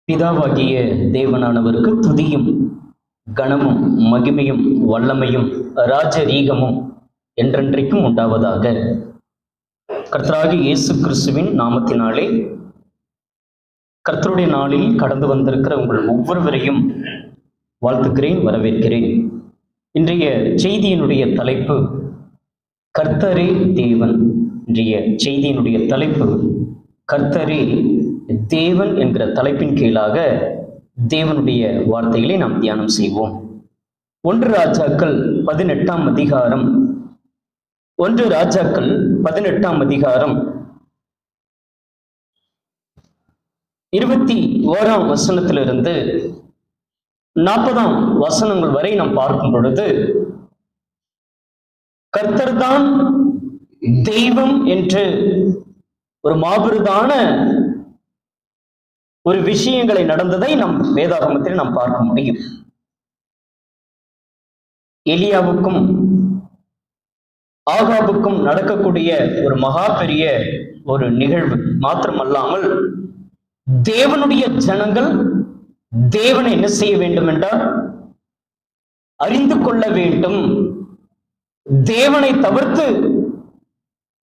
பிதாவாகிய தேவனானவருக்கு துதியும் கனமும் மகிமையும் வல்லமையும் ராஜரீகமும் என்றென்றைக்கும் உண்டாவதாக. கர்த்தராகிய இயேசு கிறிஸ்துவின் நாமத்தினாலே கர்த்தருடைய நாளில் கடந்து வந்திருக்கிற உங்கள் ஒவ்வொருவரையும் வாழ்த்துக்கிறேன், வரவேற்கிறேன். இன்றைய செய்தியினுடைய தலைப்பு கர்த்தரே தேவன். இன்றைய செய்தியினுடைய தலைப்பு கர்த்தரே தேவன் என்கிற தலைப்பின் கீழாக தேவனுடைய வார்த்தைகளை நாம் தியானம் செய்வோம். 1 ராஜாக்கள் 18ஆம் அதிகாரம் 1 ராஜாக்கள் 18ஆம் அதிகாரம் 21ஆம் வசனத்திலிருந்து 40ஆம் வசனங்கள் வரை நாம் பார்க்கும் பொழுது கர்த்தர்தான் தெய்வம் என்று ஒரு மாபெரிதான ஒரு விஷயங்களை நடந்ததை நம் வேதாகமத்தில் நாம் பார்க்க முடியும். எலியாவுக்கும் ஆகாபுக்கும் நடக்கக்கூடிய ஒரு மகா பெரிய ஒரு நிகழ்வு மாத்திரமல்லாமல் தேவனுடைய ஜனங்கள் தேவனை என்ன செய்ய வேண்டும் என்றால் அறிந்து கொள்ள வேண்டும். தேவனை தவிர்த்து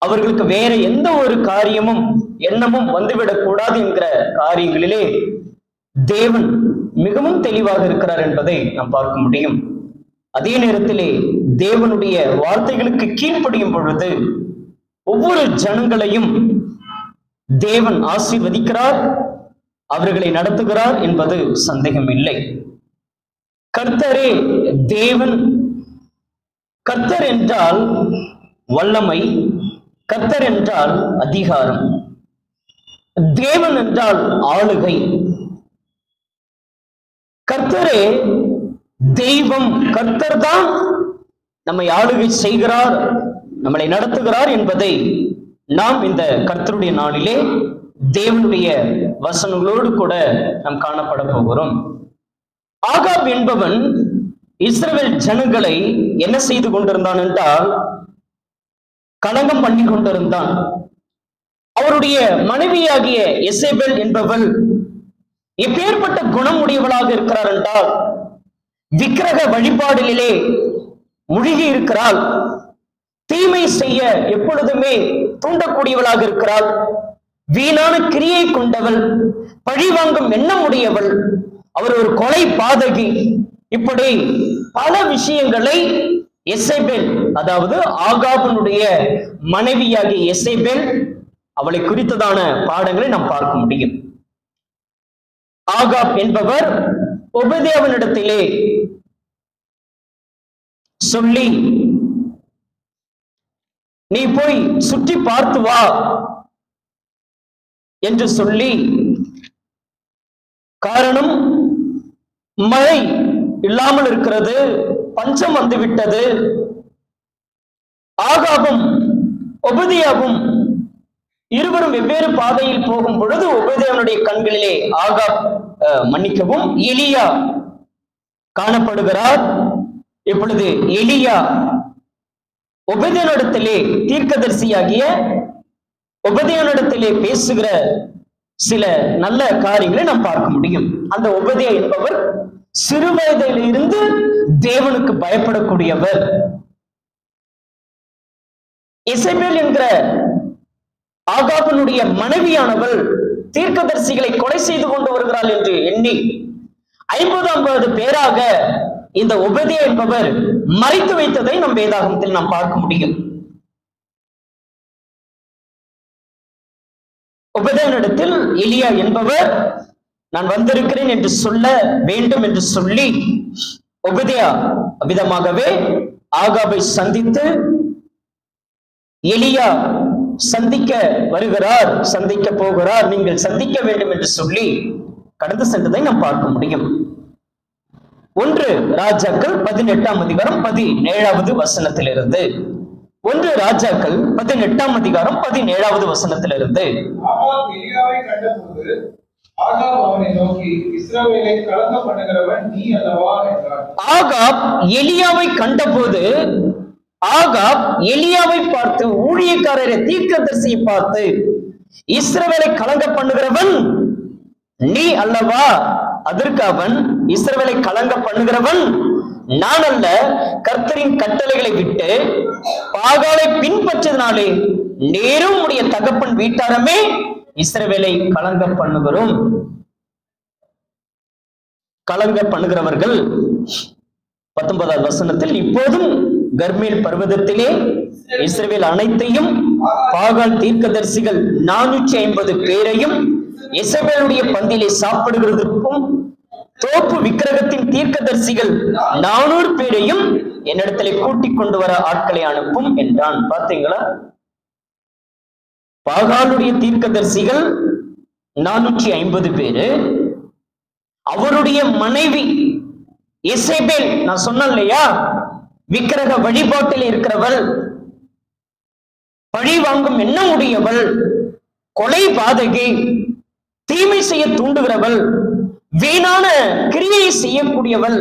அவர்களுக்கு வேற எந்த ஒரு காரியமும் எண்ணமும் வந்துவிடக் கூடாது என்கிற காரியங்களிலே தேவன் மிகவும் தெளிவாக இருக்கிறார் என்பதை நாம் பார்க்க முடியும். அதே நேரத்திலே தேவனுடைய வார்த்தைகளுக்கு கீழ்ப்படியும் பொழுது ஒவ்வொரு ஜனங்களையும் தேவன் ஆசீர்வதிக்கிறார், அவர்களை நடத்துகிறார் என்பது சந்தேகம் இல்லை. கர்த்தரே தேவன். கர்த்தர் என்றால் வல்லமை, கர்த்தர் என்றால் அதிகாரம், தேவன் என்றால் ஆளுகை. கர்த்தரே தெய்வம். கர்த்தர் தான் நம்மை ஆளுகை செய்கிறார், நம்மளை நடத்துகிறார் என்பதை நாம் இந்த கர்த்தருடைய நாளிலே தேவனுடைய வசனங்களோடு கூட நாம் காணப்பட போகிறோம். ஆகாப் என்பவன் இஸ்ரவேல் ஜனங்களை என்ன செய்து கொண்டிருந்தான் என்றால் களங்கம் பண்ணி கொண்டிருந்தான். அவருடைய மனைவியாகிய எசேபேல் என்பவள் எப்பேற்பட்ட குணம் உடையவளாக இருக்கிறார் என்றால் விக்கிரக வழிபாடுகளிலே மூழ்கி இருக்கிறாள். தீமை செய்ய எப்பொழுதுமே தூண்டக்கூடியவளாக இருக்கிறாள். வீணான கிரியை கொண்டவள், பழிவாங்கும் எண்ணம் உடையவள், அவர் ஒரு கொலை பாதகி. இப்படி பல விஷயங்களை எசேபேல், அதாவது ஆகாபனுடைய மனைவியாகிய எசேபேல், அவளை குறித்ததான பாடங்களை நாம் பார்க்க முடியும். ஆகாப் என்பவர் ஒபெதியாவினிடத்திலே சொல்லி, நீ போய் சுற்றி பார்த்து வா என்று சொல்லி, காரணம் மழை இல்லாமல் இருக்கிறது, பஞ்சம் வந்துவிட்டது. ஆகாபும் ஒபெதியாவும் இருவரும் வெவ்வேறு பாதையில் போகும் பொழுது ஒபெதியாவுடைய கண்களிலே ஆகாப் மன்னிக்கவும் எலியா காணப்படுகிறார். இப்பொழுது எலியா ஒபெதியானிடத்திலே தீர்க்கதரிசியாகிய ஒபெதியானிடத்திலே பேசுகிற சில நல்ல காரியங்களை நாம் பார்க்க முடியும். அந்த ஒபெதியா என்பவர் சிறு வயதில் இருந்து தேவனுக்கு பயப்படக்கூடியவர். எசேபேல் என்கிற ஆகாபனுடைய மனைவியானவள் தீர்க்கதரிசிகளை கொலை செய்து கொண்டு வருகிறாள் என்று எண்ணி 50 பேராக இந்த ஒபெதியா என்பவர் மறைத்து வைத்ததை நம் வேதாகமத்தில் நாம் பார்க்க முடியும். ஒபெதியானிடத்தில் எலியா என்பவர் நான் வந்திருக்கிறேன் என்று சொல்ல வேண்டும் என்று சொல்லி ஒபெதியா விதமாகவே ஆகாபை சந்தித்து எலியா சந்திக்க வருகிறார், சந்திக்க போகிறார், நீங்கள் சந்திக்க வேண்டும் என்று சொல்லி கடந்து சென்றதை நாம் பார்க்க முடியும். 1 ராஜாக்கள் 18ஆம் அதிகாரம் 17வது வசனத்திலிருந்து 1 ராஜாக்கள் 18ஆம் அதிகாரம் 17வது வசனத்திலிருந்து ஆகாப் எலியாவை கண்டபோது ஆகாப் அவனை நோக்கி, இஸ்ரவேலை கலங்க பண்ணுகிறவன் நீ அல்லவா என்றார். ஆகாப் எலியாவை கண்டபோது ஆகாப் எலியாவை பார்த்து, ஊழியக்காரரை தீர்க்கதரிசியை பார்த்து, இஸ்ரவேலை கலங்க பண்ணுகிறவன் நீ அல்லவா? அதற்கு அவன், இஸ்ரவேலை கலங்க பண்ணுகிறவன் நான் அல்ல, கர்த்தரின் கட்டளைகளை விட்டு பாகாலை பின்பற்றதினாலே நேரும் உடைய தகப்பன் வீட்டாரமே இஸ்ரவேலை கலங்க பண்ணுகிறோம். கலங்க பண்ணுகிறவர்கள் 19வது வசனத்தில், இப்போதும் கர்மேல் பர்வதத்திலே இஸ்ரவேல் அனைத்தையும் பாகால் தீர்க்கதரிசிகள் 450 பேரையும் இஸ்ரவேலுடைய பந்தியிலே சாப்பிடுகிறதற்கும் தோப்பு விக்கிரகத்தின் தீர்க்கதரிசிகள் 400 பேரையும் என்னிடத்திலே கூட்டிக் கொண்டு வர ஆட்களை அனுப்பும் என்றான். பார்த்தீங்களா? பாகாலுடைய தீர்க்கதரிசிகள் 450 பேரு, அவருடைய மனைவி எசேபேல், நான் சொன்னேன் இல்லையா, விக்கிரக வழிபாட்டில் இருக்கிறவள், பழி வாங்கும் எண்ணம் உடையவள், கொலை பாதகி, தீமை செய்ய தூண்டுகிறவள், வீணான கிரியை செய்யக்கூடியவள்.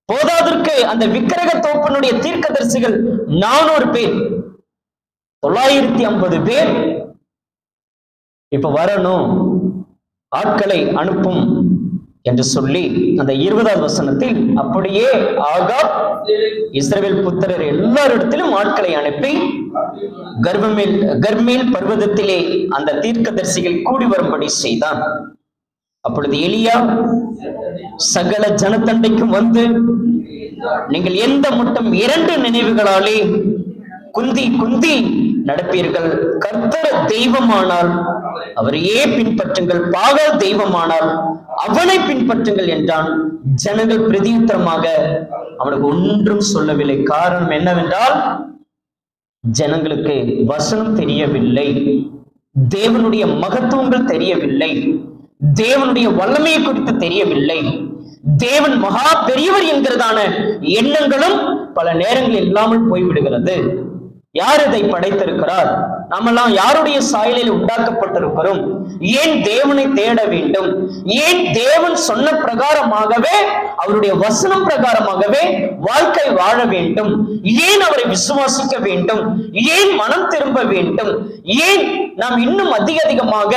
போதாதற்கு அந்த விக்கிரக தோப்பனுடைய தீர்க்கதரிசிகள் 400 பேர், 950 பேர் இப்ப வரணும், ஆட்களை அனுப்பும் என்று சொல்லி அந்த 20வது வசனத்தில், அப்படியே ஆகாப் இஸ்ரவேல் புத்திரர் எல்லாரிடத்திலும் ஆட்களை அனுப்பி கர்மேல் பர்வதத்திலே அந்த தீர்க்கதரிசிகள் கூடி வரும்படி செய்தான். அப்பொழுது எலியா சகல ஜனத்தண்டைக்கும் வந்து, நீங்கள் எந்த மட்டும் 2 நினைவுகளாலே குந்தி குந்தி நடப்பீர்கள், கர்த்தர் தெய்வமானால் அவரையே பின்பற்றுங்கள், பாகால் தெய்வமானால் அவனை பின்பற்றுங்கள் என்றான். ஜனங்கள் பிரதியுத்தரமாக அவனுக்கு ஒன்றும் சொல்லவில்லை. காரணம் என்னவென்றால், ஜனங்களுக்கு வசனம் தெரியவில்லை, தேவனுடைய மகத்துவங்கள் தெரியவில்லை, தேவனுடைய வல்லமையை குறித்து தெரியவில்லை, தேவன் மகா பெரியவர் என்கிறதான எண்ணங்களும் பல நேரங்களில் இல்லாமல் போய்விடுகிறது. யார் இதை படைத்திருக்கிறார்? நாமெல்லாம் யாருடைய சாயலில் உண்டாக்கப்பட்டிருக்கிறோம்? ஏன் தேவனை தேட வேண்டும்? ஏன் தேவன் சொன்ன பிரகாரமாகவே, அவருடைய வசனம் பிரகாரமாகவே வாழ்க்கை வாழ வேண்டும்? ஏன் அவரை விசுவாசிக்க வேண்டும்? ஏன் மனம் திரும்ப வேண்டும்? ஏன் நாம் இன்னும் அதிகமாக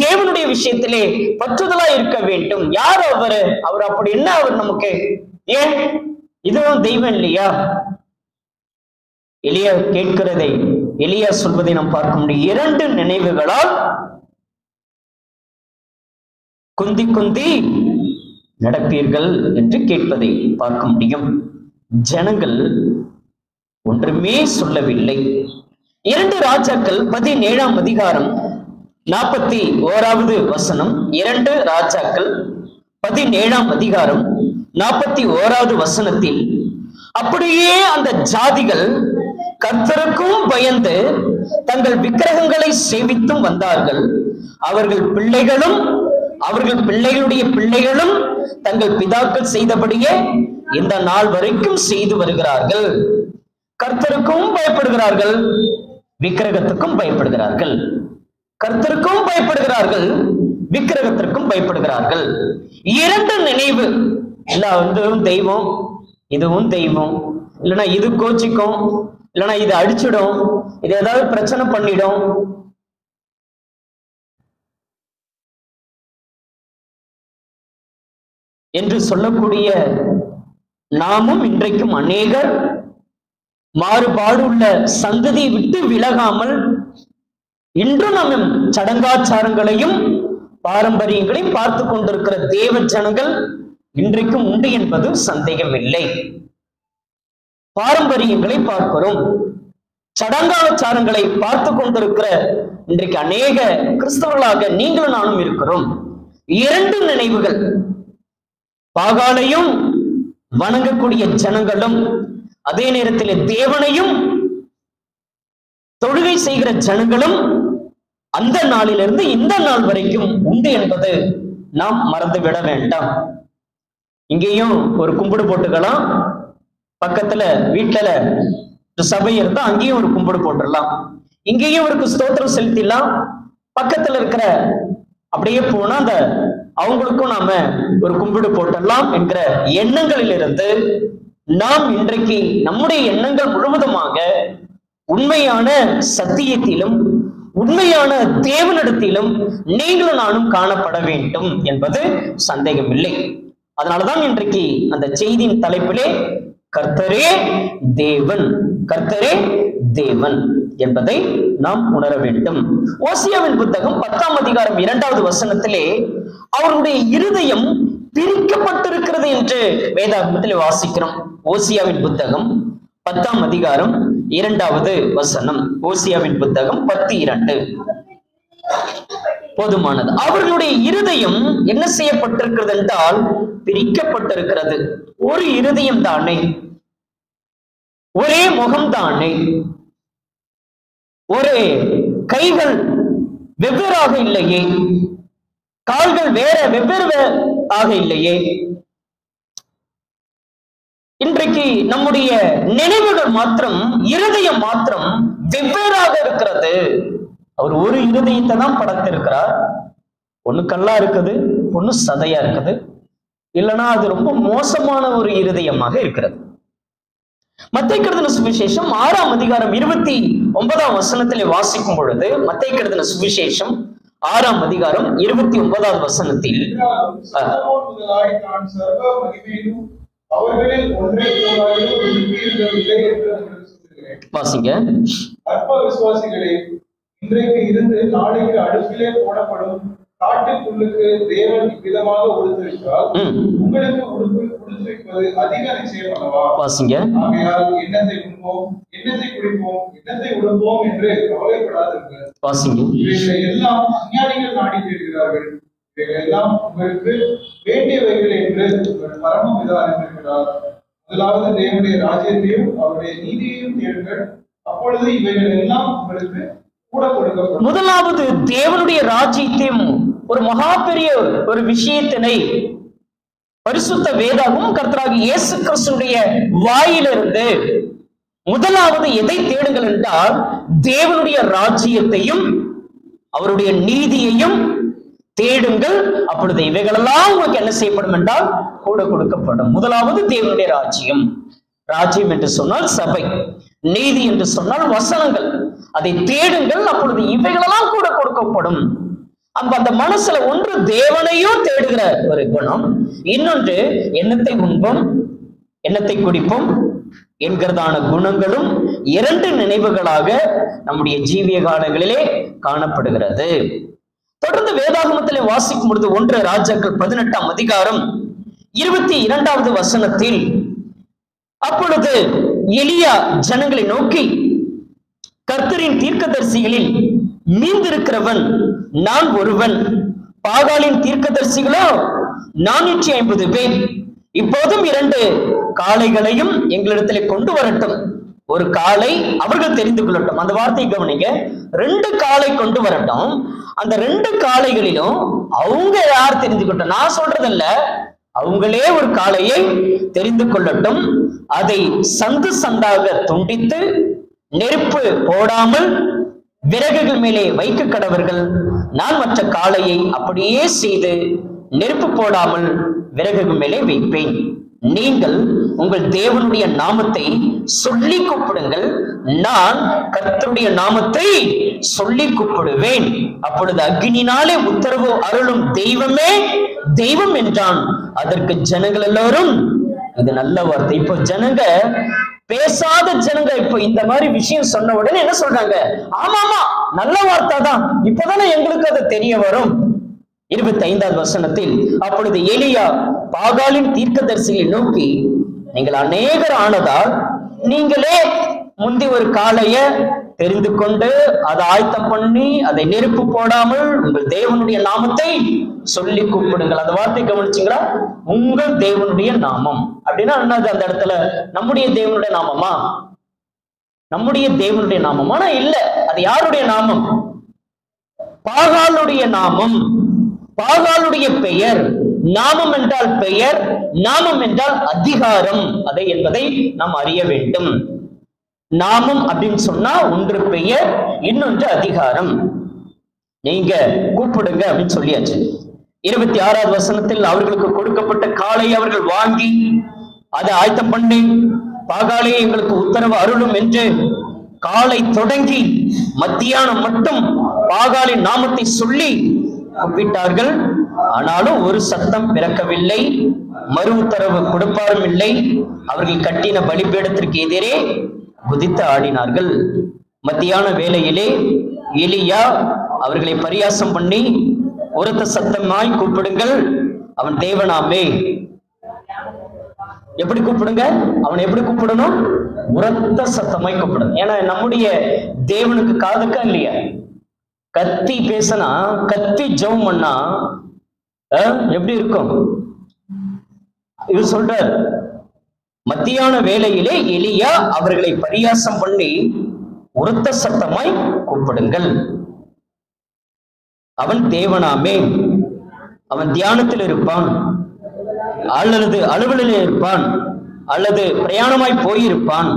தேவனுடைய விஷயத்திலே பற்றுதலா இருக்க வேண்டும்? யார் அவர்? அவர் அப்படி என்ன? அவர் நமக்கு ஏன்? இதுவும் தெய்வம் இல்லையா? எலியா கேட்கிறதை, எலியா சொல்வதை நாம் பார்க்க முடியும். 2 நினைவுகளால் குந்தி குந்தி நடப்பீர்கள் என்று கேட்பதை பார்க்க முடியும். ஜனங்கள் ஒன்றுமே சொல்லவில்லை. 2 ராஜாக்கள் 17ஆம் அதிகாரம் 41வது வசனம். 2 ராஜாக்கள் 17ஆம் அதிகாரம் 41வது வசனத்தில், அப்படியே அந்த ஜாதிகள் கர்த்தருக்கும் பயந்து தங்கள் விக்கிரகங்களை சேவித்தும் வந்தார்கள். அவர்கள் பிள்ளைகளும் அவர்கள் பிள்ளைகளுடைய பிள்ளைகளும் தங்கள் பிதாக்கள் செய்தபடியே இந்த நாள் வரைக்கும் செய்து வருகிறார்கள். கர்த்தருக்கும் பயப்படுகிறார்கள், விக்கிரகத்துக்கும் பயப்படுகிறார்கள். கர்த்தருக்கும் பயப்படுகிறார்கள், விக்கிரகத்திற்கும் பயப்படுகிறார்கள். 2 நினைவு. இல்ல இதுவும் தெய்வம், இதுவும் தெய்வம், இல்லைன்னா இது கோச்சிக்கும், இல்லைன்னா இது அடிச்சிடும், இது ஏதாவது பிரச்சனை பண்ணிடும். என்று சொல்லக்கூடிய நாமும் இன்றைக்கும் அநேகர் மாறுபாடு உள்ள சந்ததியை விட்டு விலகாமல் இன்றும் நம்ம சடங்காச்சாரங்களையும் பாரம்பரியங்களையும் பார்த்து கொண்டிருக்கிற தேவ ஜனங்கள் இன்றைக்கும் உண்டு என்பது சந்தேகம் இல்லை. பாரம்பரியங்களை பார்க்கிறோம், சடங்காச்சாரங்களை பார்த்து கொண்டிருக்கிற இன்றைக்கு அநேக கிறிஸ்தவர்களாக நீங்களும் நானும் இருக்கிறோம். 2 நினைவுகள். பாகாலையும் வணங்கக்கூடிய ஜனங்களும், அதே நேரத்தில் தேவனையும் தொழுகை செய்கிற ஜனங்களும் அந்த நாளிலிருந்து இந்த நாள் வரைக்கும் உண்டு என்பது நாம் மறந்துவிட வேண்டாம். இங்கேயும் ஒரு கும்பிடு போட்டுக்கலாம், பக்கத்துல வீட்டுல சபை இருந்தா அங்கேயும் ஒரு கும்பிடு போட்டுடலாம், இங்கேயும் ஒரு ஸ்தோத்திரம் செலுத்திடலாம், பக்கத்துல இருக்கிற அப்படியே போனா அந்த அவங்களுக்கும் நாம ஒரு கும்பிடு போட்டுடலாம் என்கிற எண்ணங்களில் இருந்து நாம் இன்றைக்கு நம்முடைய எண்ணங்கள் முழுவதுமாக உண்மையான சத்தியத்திலும் உண்மையான தேவனிடத்திலும் நீங்களும் நானும் காணப்பட வேண்டும் என்பது சந்தேகமில்லை. அதனாலதான் இன்றைக்கு அந்த செய்தியின் தலைப்பிலே கர்த்தரே தேவன், கர்த்தரே தேவன் என்பதை நாம் உணர வேண்டும். ஓசியாவின் புத்தகம் 10ஆம் அதிகாரம் 2வது வசனத்திலே அவருடைய இருதயம் பிரிக்கப்பட்டிருக்கிறது என்று வேதாகமத்திலே வாசிக்கிறோம். ஓசியாவின் புத்தகம் 10ஆம் அதிகாரம் 2வது வசனம். ஓசியாவின் புத்தகம் 10:2 போதுமானது. அவர்களுடைய இருதயம் என்ன செய்யப்பட்டிருக்கிறது என்றால் பிரிக்கப்பட்டிருக்கிறது. ஒரு இருதயம் தானே, ஒரே முகம் தானே, ஒரே கைகள் வெவ்வேறாக இல்லையே, கால்கள் வேற வெவ்வேறு ஆக இல்லையே. இன்றைக்கு நம்முடைய நினைவுகள் மாத்திரம், இருதயம் மாத்திரம் வெவ்வேறாக இருக்கிறது. அவர் ஒரு இருதயத்தை தான் படைத்திருக்கிறார். ஒண்ணு கல்லா இருக்குது, ஒண்ணு சதையா இருக்குது, இல்லைன்னா அது ரொம்ப மோசமான ஒரு இருதயமாக இருக்கிறது. மத்தேயு எழுதின சுவிசேஷம் 6ஆம் அதிகாரம் 29ஆம் வசனத்திலே வாசிக்கும் பொழுது, மத்தேயு எழுதின சுவிசேஷம் 6ஆம் அதிகாரம் 29வது வசனத்தில் வாசிங்க. அற்ப விசுவாசிகளே, இன்றைக்கு இருந்து நாளைக்கு அடுப்பிலே போடப்படும் காட்டுப்புல்லுக்கு தேவன் இவ்விதமாக உடுத்திருக்கிறார். உங்களுக்கு உடுத்திருப்பது அதிக நிச்சயம் அல்லவா? வாசிங்க. ஆகையால் என்னத்தை உண்போம், என்னத்தை குடிப்போம், என்னத்தை உடுப்போம் என்று கவலைப்படாதீர்கள். வாசிங்க. இவைகளை எல்லாம் அஞ்ஞானிகள் நாடி தேடுகிறார்கள். இவைகள் எல்லாம் உங்களுக்கு வேண்டியவைகள் என்று உங்கள் பரமபிதா அறிந்திருக்கிறார். முதலாவது தேவனுடைய ராஜ்யத்தையும் அவருடைய நீதியையும் தேடுங்கள், அப்பொழுது இவைகள் எல்லாம் உங்களுக்கு கூட கொடுக்கப்படும். முதலாவது தேவனுடைய ராஜ்யத்தையும் ஒரு மகா பெரிய ஒரு விஷயத்தினை பரிசுத்த வேதாகமும் கர்த்தராகிய இயேசு கிறிஸ்துவினுடைய வாயிலிருந்து முதலாவது எதை தேடுங்கள் என்றால் தேவனுடைய ராஜ்யத்தையும் அவருடைய நீதியையும் தேடுங்கள், அப்பொழுது இவைகளெல்லாம் உங்களுக்கு என்ன செய்யப்படும் என்றால் கூட கொடுக்கப்படும். முதலாவது தேவனுடைய ராஜ்யம். ராஜ்யம் என்று சொன்னால் சபை, நீதி என்று சொன்னால் வசனங்கள். அதை தேடுங்கள், அப்பொழுது இவைகளெல்லாம் கூட கொடுக்கப்படும். அந்த மனசுல ஒன்று தேவனையும் தேடுகிற ஒரு குணம், இன்னொன்று எண்ணத்தை உண்போம், எண்ணத்தை குடிப்போம் என்கிறதான குணங்களும் இரண்டு நினைவுகளாக நம்முடைய ஜீவிய காலங்களிலே காணப்படுகிறது. தொடர்ந்து வேதாகமத்திலே வாசிக்கும் பொழுது 1 ராஜாக்கள் 18ஆம் அதிகாரம் 22வது வசனத்தில், அப்பொழுது எலியா ஜனங்களை நோக்கி, கர்த்தரின் தீர்க்கதரிசிகளில் மீந்திருக்கிறவன் நான் ஒருவன், பாகாலின் தீர்க்கதரிசிகளோ 450 பேர். இப்போதும் 2 காளைகளையும் எங்களிடத்திலே கொண்டு வரட்டும். ஒரு காளை அவர்கள் தெரிந்து கொள்ளட்டும். அந்த வார்த்தையை கவனிங்க. 2 காளை கொண்டு வரட்டும். அந்த 2 காளைகளிலும் அவங்க யார் தெரிந்து கொள்ளட்டும். நான் சொல்றதில்ல, அவங்களே ஒரு காளையை தெரிந்து கொள்ளட்டும். அதை சந்து சந்தாக துண்டித்து நெருப்பு போடாமல் விறகுகள் மேலே வைக்க கடவர்கள். நான் மற்ற காளையை அப்படியே செய்து நெருப்பு போடாமல் விறகுகள் மேலே வைப்பேன். நீங்கள் உங்கள் தேவனுடைய நாமத்தை சொல்லி கூப்பிடுங்கள், நான் கர்த்தருடைய நாமத்தை சொல்லி கூப்பிடுவேன். அப்பொழுது அக்னியினாலே உத்தரவு அருளும் தெய்வமே தெய்வம் என்றான். அதற்கு ஜனங்கள் எல்லாரும், இது நல்ல வார்த்தை. இப்போ ஜனங்க, பேசாத ஜனங்க இப்போ இந்த மாதிரி விஷயம் சொன்ன உடனே என்ன சொல்றாங்க? ஆமாமா, நல்ல வார்த்தை தான், இப்பதானே எங்களுக்கு அது தெரிய வரும். 25வது வசனத்தில், அப்பொழுது எலியா பாகாலின் தீர்க்கதரிசியை நோக்கி, நீங்கள் அநேகர் ஆனதால் நீங்களே முந்தி ஒரு காளைய தெரிந்து கொண்டு அதை ஆயத்தம் பண்ணி அதை நெருப்பு போடாமல் உங்கள் தேவனுடைய நாமத்தை சொல்லி கூப்பிடுங்கள். அந்த வார்த்தை கவனிச்சீங்களா? உங்கள் தேவனுடைய நாமம் அப்படின்னா என்னது? அந்த இடத்துல நம்முடைய தேவனுடைய நாமமா? நம்முடைய தேவனுடைய நாமம் ஆனா இல்ல. அது யாருடைய நாமம்? பாகாலுடைய நாமம். பாகாலுடைய பெயர். நாமம் என்றால் பெயர், நாமம் என்றால் அதிகாரம். அதை என்பதை நாம் அறிய வேண்டும். நாமம் அப்படின்னு சொன்னா ஒன்று பெயர், இன்னொன்று அதிகாரம். நீங்க கூப்பிடுங்க அப்படின்னு சொல்லியாச்சு. 26வது வசனத்தில், அவர்களுக்கு கொடுக்கப்பட்ட காளை அவர்கள் வாங்கி அதை ஆயத்தம் பண்ணி, பாகாலே எங்களுக்கு உத்தரவு அருளும் என்று காலை தொடங்கி மத்தியானம் மட்டும் பாகாலின் நாமத்தை சொல்லி கூப்பிட்டார்கள். ஆனாலும் ஒரு சத்தம் பிறக்கவில்லை, மறு உத்தரவு கொடுப்பாரும் இல்லை. அவர்கள் கட்டின பலிபீடத்திற்கு எதிரே குதித்து ஆடினார்கள். மத்தியான வேளையிலே எலியா அவர்களை பரியாசம் பண்ணி, உரத்த சத்தமாய் கூப்பிடுங்கள், அவன் தேவனாமே. எப்படி கூப்பிடுங்க? அவனை எப்படி கூப்பிடணும்? உரத்த சத்தமாய் கூப்பிடணும். ஏன்னா நம்முடைய தேவனுக்கு காதுக்கா இல்லையா? கத்தி பேசினா, கத்தி ஜெபம் பண்ணா எப்படி இருக்கும்? இவர் சொல்றார், மத்தியான வேளையிலே எலியா அவர்களை பரியாசம் பண்ணி உரத்த சத்தமாய் கூப்பிடுங்கள், அவன் தேவனாமே. அவன் தியானத்தில் இருப்பான், அல்லது அலுவலில் இருப்பான், அல்லது பிரயாணமாய் போயிருப்பான்,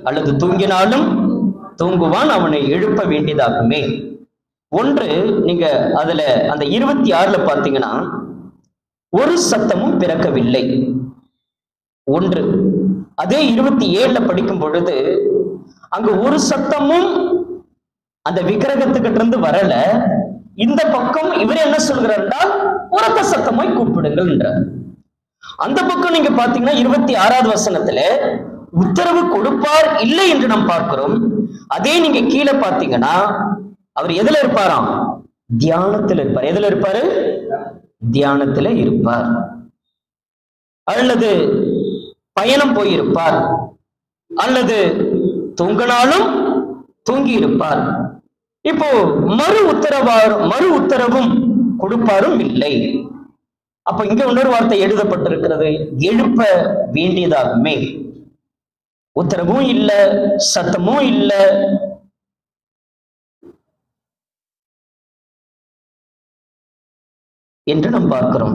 அல்லது தூங்கினாலும் தூங்குவான், அவனை எழுப்ப வேண்டியதாகுமே. ஒன்று, நீங்க அதுல அந்த 26 பார்த்தீங்கன்னா ஒரு சத்தமும் பிறக்கவில்லை. ஒன்று. அதே 27 படிக்கும் பொழுது அங்கு ஒரு சத்தமும் அந்த விக்கிரகத்துக்கிட்ட இருந்து வரல. இந்த பக்கம் இவர் என்ன சொல்கிறார்னா, உரத்த சத்தமாய் கூப்பிடுங்கள் என்றார். அந்த பக்கம் நீங்க பாத்தீங்கன்னா 26வது வசனத்துல உத்தரவு கொடுப்பார் இல்லை என்று நாம் பார்க்கிறோம். அதே நீங்க கீழே பாத்தீங்கன்னா அவர் எதுல இருப்பாராம்? தியானத்தில் இருப்பார். எதுல இருப்பாரு? தியானத்துல இருப்பார், அல்லது பயணம் போயிருப்பார், அல்லது தூங்கினாலும் தூங்கி இருப்பார். இப்போ மறு உத்தரவும் கொடுப்பாரும் இல்லை. அப்ப இங்க இன்னொரு வார்த்தை எழுதப்பட்டிருக்கிறது, எழுப்ப வேண்டியதாகுமே. உத்தரவும் இல்லை, சத்தமும் இல்லை. என்று நாம் பார்க்கிறோம்.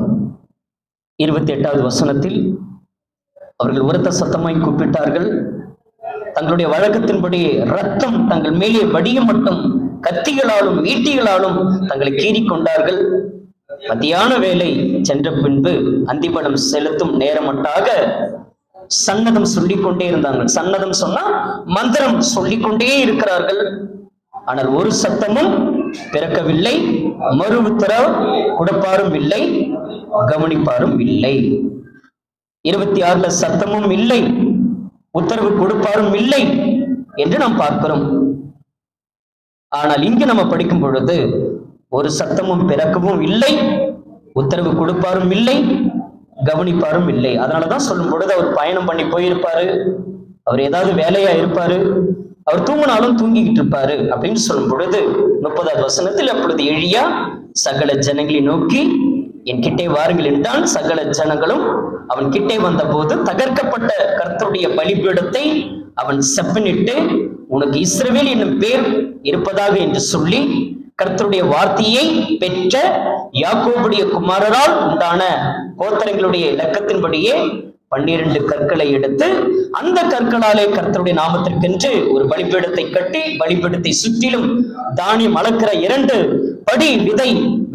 28வது வசனத்தில் அவர்கள் உரத்த சத்தமாய் கூப்பிட்டார்கள். தங்களுடைய வழக்கத்தின்படி ரத்தம் தங்கள் மேலே வடிய மட்டும் கத்திகளாலும் ஈட்டிகளாலும் தங்களை கீறிக்கொண்டார்கள். மத்தியான வேலை சென்ற பின்பு அந்திபடம் செலுத்தும் நேரமட்டாக சன்னதம் சொல்லிக்கொண்டே இருந்தாங்க. சன்னதம் சொன்னா மந்திரம் சொல்லிக்கொண்டே இருக்கிறார்கள். ஆனால் ஒரு சத்தமும் பிறக்கவில்லை, மறு உத்தரவு கொடுப்பாரும் இல்லை, கவனிப்பாரும் இல்லை. 26 சத்தமும் இல்லை, உத்தரவு கொடுப்பாரும் இல்லை என்று நாம் பார்க்கிறோம். ஆனால் இங்கு நம்ம படிக்கும் பொழுது ஒரு சத்தமும் பிறக்கவும் இல்லை, உத்தரவு கொடுப்பாரும் இல்லை, கவனிப்பாரும் இல்லை. அதனாலதான் சொல்லும் பொழுது அவர் பயணம் பண்ணி போயிருப்பாரு, அவர் ஏதாவது வேலையா இருப்பாரு, அவர் தூங்கினாலும் தூங்கிக்கிட்டு இருப்பாரு அப்படின்னு சொல்லும் பொழுது 30வது வசனத்தில் அப்பொழுது எலியா சகல ஜனங்களை நோக்கி என் கிட்டே வாருங்கள் என்றான். சகல ஜனங்களும் அவன் கிட்டே வந்த போது தகர்க்கப்பட்ட கர்த்தருடைய பலிபீடத்தை அவன் செப்பனிட்டு, உனக்கு இஸ்ரவேல் என்னும் பேர் இருப்பதாக என்று சொல்லி கர்த்தருடைய வார்த்தையை பெற்ற யாக்கோபுடைய குமாரரால் உண்டான கோத்திரங்களுடைய இலக்கத்தின்படியே 12 கற்களை எடுத்து அந்த கற்களாலே கர்த்தருடைய நாமத்திற்கென்று ஒரு பலிபீடத்தை கட்டி பலிபீடத்தை சுற்றிலும் தானியம் அளக்கிற 2 படி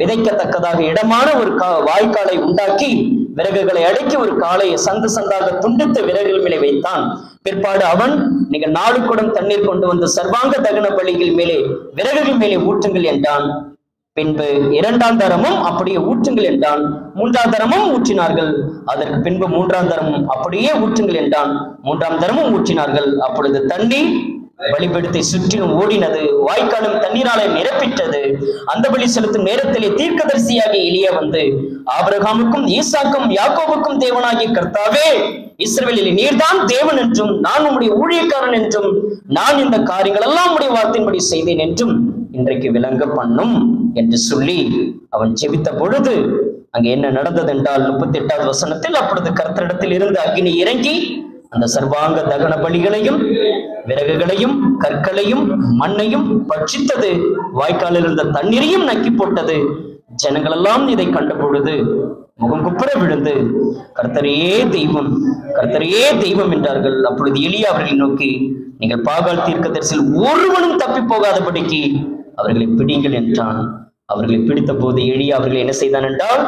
விதைக்கத்தக்கதாக இடமான ஒரு வாய்க்காலை உண்டாக்கி விறகுகளை அடக்கி ஒரு காளையை சந்து சந்தாக துண்டித்து விறகுகள் மேலே வைத்தான். பிற்பாடு அவன், நீங்கள் 4 குடம் தண்ணீர் கொண்டு வந்து சர்வாங்க தகன பலிகள் மேலே விறகுகள் மேலே ஊற்றுங்கள் என்றான். பின்பு 2ஆம் தரமும் அப்படியே ஊற்றுங்கள் என்றான். 3ஆம் தரமும் ஊற்றினார்கள். அதற்கு பின்பு 3ஆம் தரமும் அப்படியே ஊற்றுங்கள் என்றான். 3ஆம் தரமும் ஊற்றினார்கள். அப்பொழுது தண்ணீர் பலிபீடத்தை சுற்றிலும் ஓடினது, வாய்க்காலும் தண்ணீராலே நிரப்பிட்டது. அந்த பலி செலுத்தும் நேரத்திலே தீர்க்கதரிசியாகிய எலியா வந்து, ஆபிரகாமுக்கும் ஈசாக்கும் யாக்கோபுக்கும் தேவனாகிய கர்த்தாவே, இஸ்ரவேலில் நீர்தான் தேவன் என்றும் நான் உம்முடைய ஊழியக்காரன் என்றும் நான் இந்த காரியங்கள் எல்லாம் உம்முடைய வார்த்தையின்படி செய்தேன் என்றும் இன்றைக்கு விளங்க பண்ணும் என்று சொல்லி அவன் ஜெபித்த பொழுது அங்கே என்ன நடந்தது என்றால் 38வது வசனத்தில், அப்பொழுது கர்த்தரிடத்தில் இருந்து அக்கினி இறங்கி அந்த சர்வாங்க தகன பலிகளையும் விறகுகளையும் கற்களையும் மண்ணையும் பட்சித்தது, வாய்க்காலில் இருந்த தண்ணீரையும் நக்கி போட்டது. ஜனங்கள் எல்லாம் இதை கண்ட பொழுது முகம் குப்புற விழுந்து கர்த்தரையே தெய்வம், கர்த்தரையே தெய்வம் என்றார்கள். அப்பொழுது எலியா அவர்களை நோக்கி, நீங்கள் பாகால் தீர்க்கதரிசியில் ஒருவனும் தப்பி போகாதபடிக்கு அவர்களை பிடிங்கள் என்றான். அவர்களை பிடித்த போது எலியா அவர்களை என்ன செய்தான் என்றால்,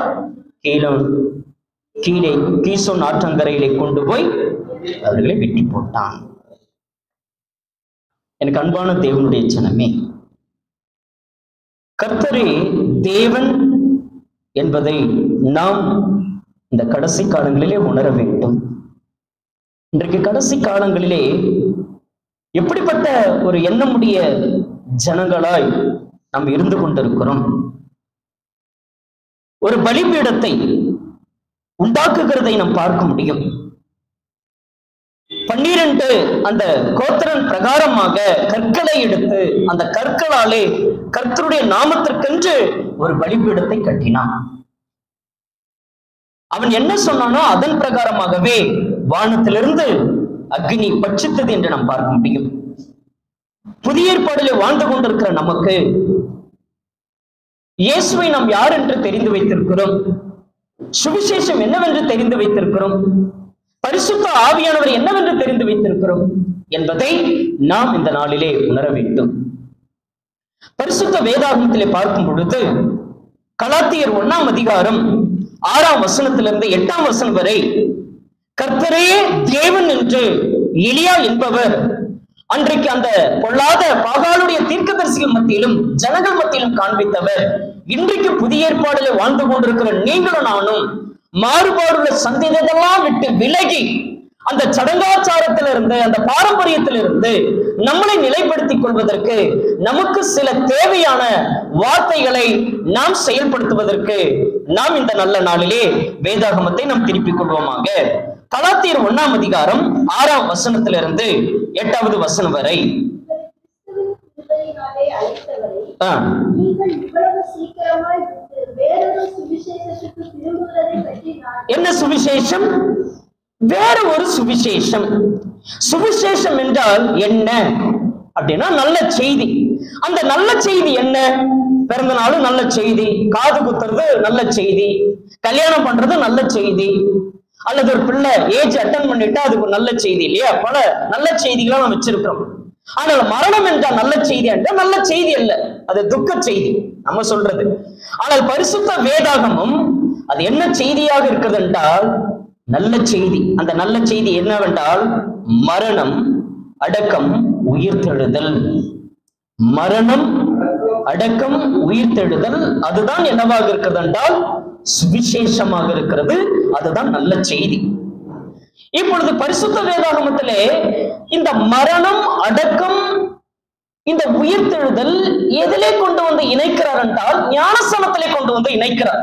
கீழே கீசோன் ஆற்றங்கரையிலே கொண்டு போய் அவர்களை வெட்டி போட்டான். எனக்கு அன்பான தேவனுடைய ஜனமே, கர்த்தரே தேவன் என்பதை நாம் இந்த கடைசி காலங்களிலே உணர வேண்டும். இன்றைக்கு கடைசி காலங்களிலே எப்படிப்பட்ட ஒரு எண்ணமுடைய ஜனங்களாய் நாம் இருந்து கொண்டிருக்கிறோம். ஒரு பலிபீடத்தை உண்டாக்குகிறதை நாம் பார்க்க முடியும். 12 அந்த கோத்திரன் பிரகாரமாக கற்களை எடுத்து அந்த கற்களாலே கர்த்தருடைய நாமத்திற்கென்று ஒரு பலிபீடத்தை கட்டினான். அவன் என்ன சொன்னானோ அதன் பிரகாரமாகவே வானத்திலிருந்து அக்னி பட்சித்தது என்று நாம் பார்க்க முடியும். புதிய ஏற்பாடிலே வாழ்ந்து கொண்டிருக்கிற நமக்கு இயேசுவை நாம் யார் என்று தெரிந்து வைத்திருக்கிறோம். சுவிசேஷம் என்னவென்று தெரிந்து வைத்திருக்கிறோம். பரிசுத்த ஆவியானவர் என்னவென்று தெரிந்து வைத்திருக்கிறோம் என்பதை நாம் இந்த நாளிலே உணர வேண்டும். பரிசுத்த வேதாகமத்திலே பார்க்கும் பொழுது கலாத்தியர் 1ஆம் அதிகாரம் 6ஆம் வசனத்திலிருந்து 8ஆம் வசனம் வரை கர்த்தரே தேவன் என்று எலியா என்பவர் அன்றைக்கு அந்த பொல்லாத பாகாலுடைய தீர்க்கதரிசிகள் மத்தியிலும் ஜனங்கள் மத்தியிலும் காண்பித்தவர் இன்றைக்கு புதிய ஏற்பாடிலே வாழ்ந்து கொண்டிருக்கிற நீங்களும் நானும் மாறுபாடுள்ள சந்தேகத்தெல்லாம் விட்டு விலகி அந்த சடங்காச்சாரத்திலிருந்து அந்த பாரம்பரியத்திலிருந்து நம்மளை நிலைப்படுத்திக் கொள்வதற்கு நமக்கு சில தேவையான வார்த்தைகளை நாம் செயல்படுத்துவதற்கு நாம் இந்த நல்ல நாளிலே வேதாகமத்தை நாம் திருப்பிக் கொள்வோமாக. கலாத்தியர் 1ஆம் அதிகாரம் 6ஆம் வசனத்திலிருந்து 8வது வசனம் வரை. என்ன சுவிசேஷம்? வேற ஒரு சுவிசேஷம். சுவிசேஷம் என்றால் என்ன அப்படின்னா நல்ல செய்தி. அந்த நல்ல செய்தி என்ன? பிறந்த நாளும் நல்ல செய்தி, காது குத்துறது நல்ல செய்தி, கல்யாணம் பண்றது நல்ல செய்தி, அல்லது ஒரு பிள்ளை ஏஜ் அட்டன் பண்ணிட்டா அதுக்கு நல்ல செய்தி இல்லையா? பல நல்ல செய்திகளை நம்ம வச்சிருக்கிறோம். ஆனால் மரணம் என்றால் நல்ல செய்தி என்றால் நல்ல செய்தி அல்ல, அது துக்க செய்தி நம்ம சொல்றது. ஆனால் பரிசுத்த வேதாகமும் அது என்ன செய்தியாக இருக்கிறது என்றால் நல்ல செய்தி. அந்த நல்ல செய்தி என்னவென்றால் மரணம், அடக்கம், உயிர்த்தெழுதல். மரணம், அடக்கம், உயிர்த்தெழுதல் அதுதான் என்னவாக இருக்கிறது என்றால் சுவிசேஷமாக இருக்கிறது. அதுதான் நல்ல செய்தி. இப்பொழுது பரிசுத்த வேதாகமத்திலே இந்த மரணம், அடக்கம், இந்த உயிர்த்தெழுதல் எதிலே கொண்டு வந்து இணைக்கிறார் என்றால் ஞானஸ்நானத்திலே கொண்டு வந்து இணைக்கிறார்.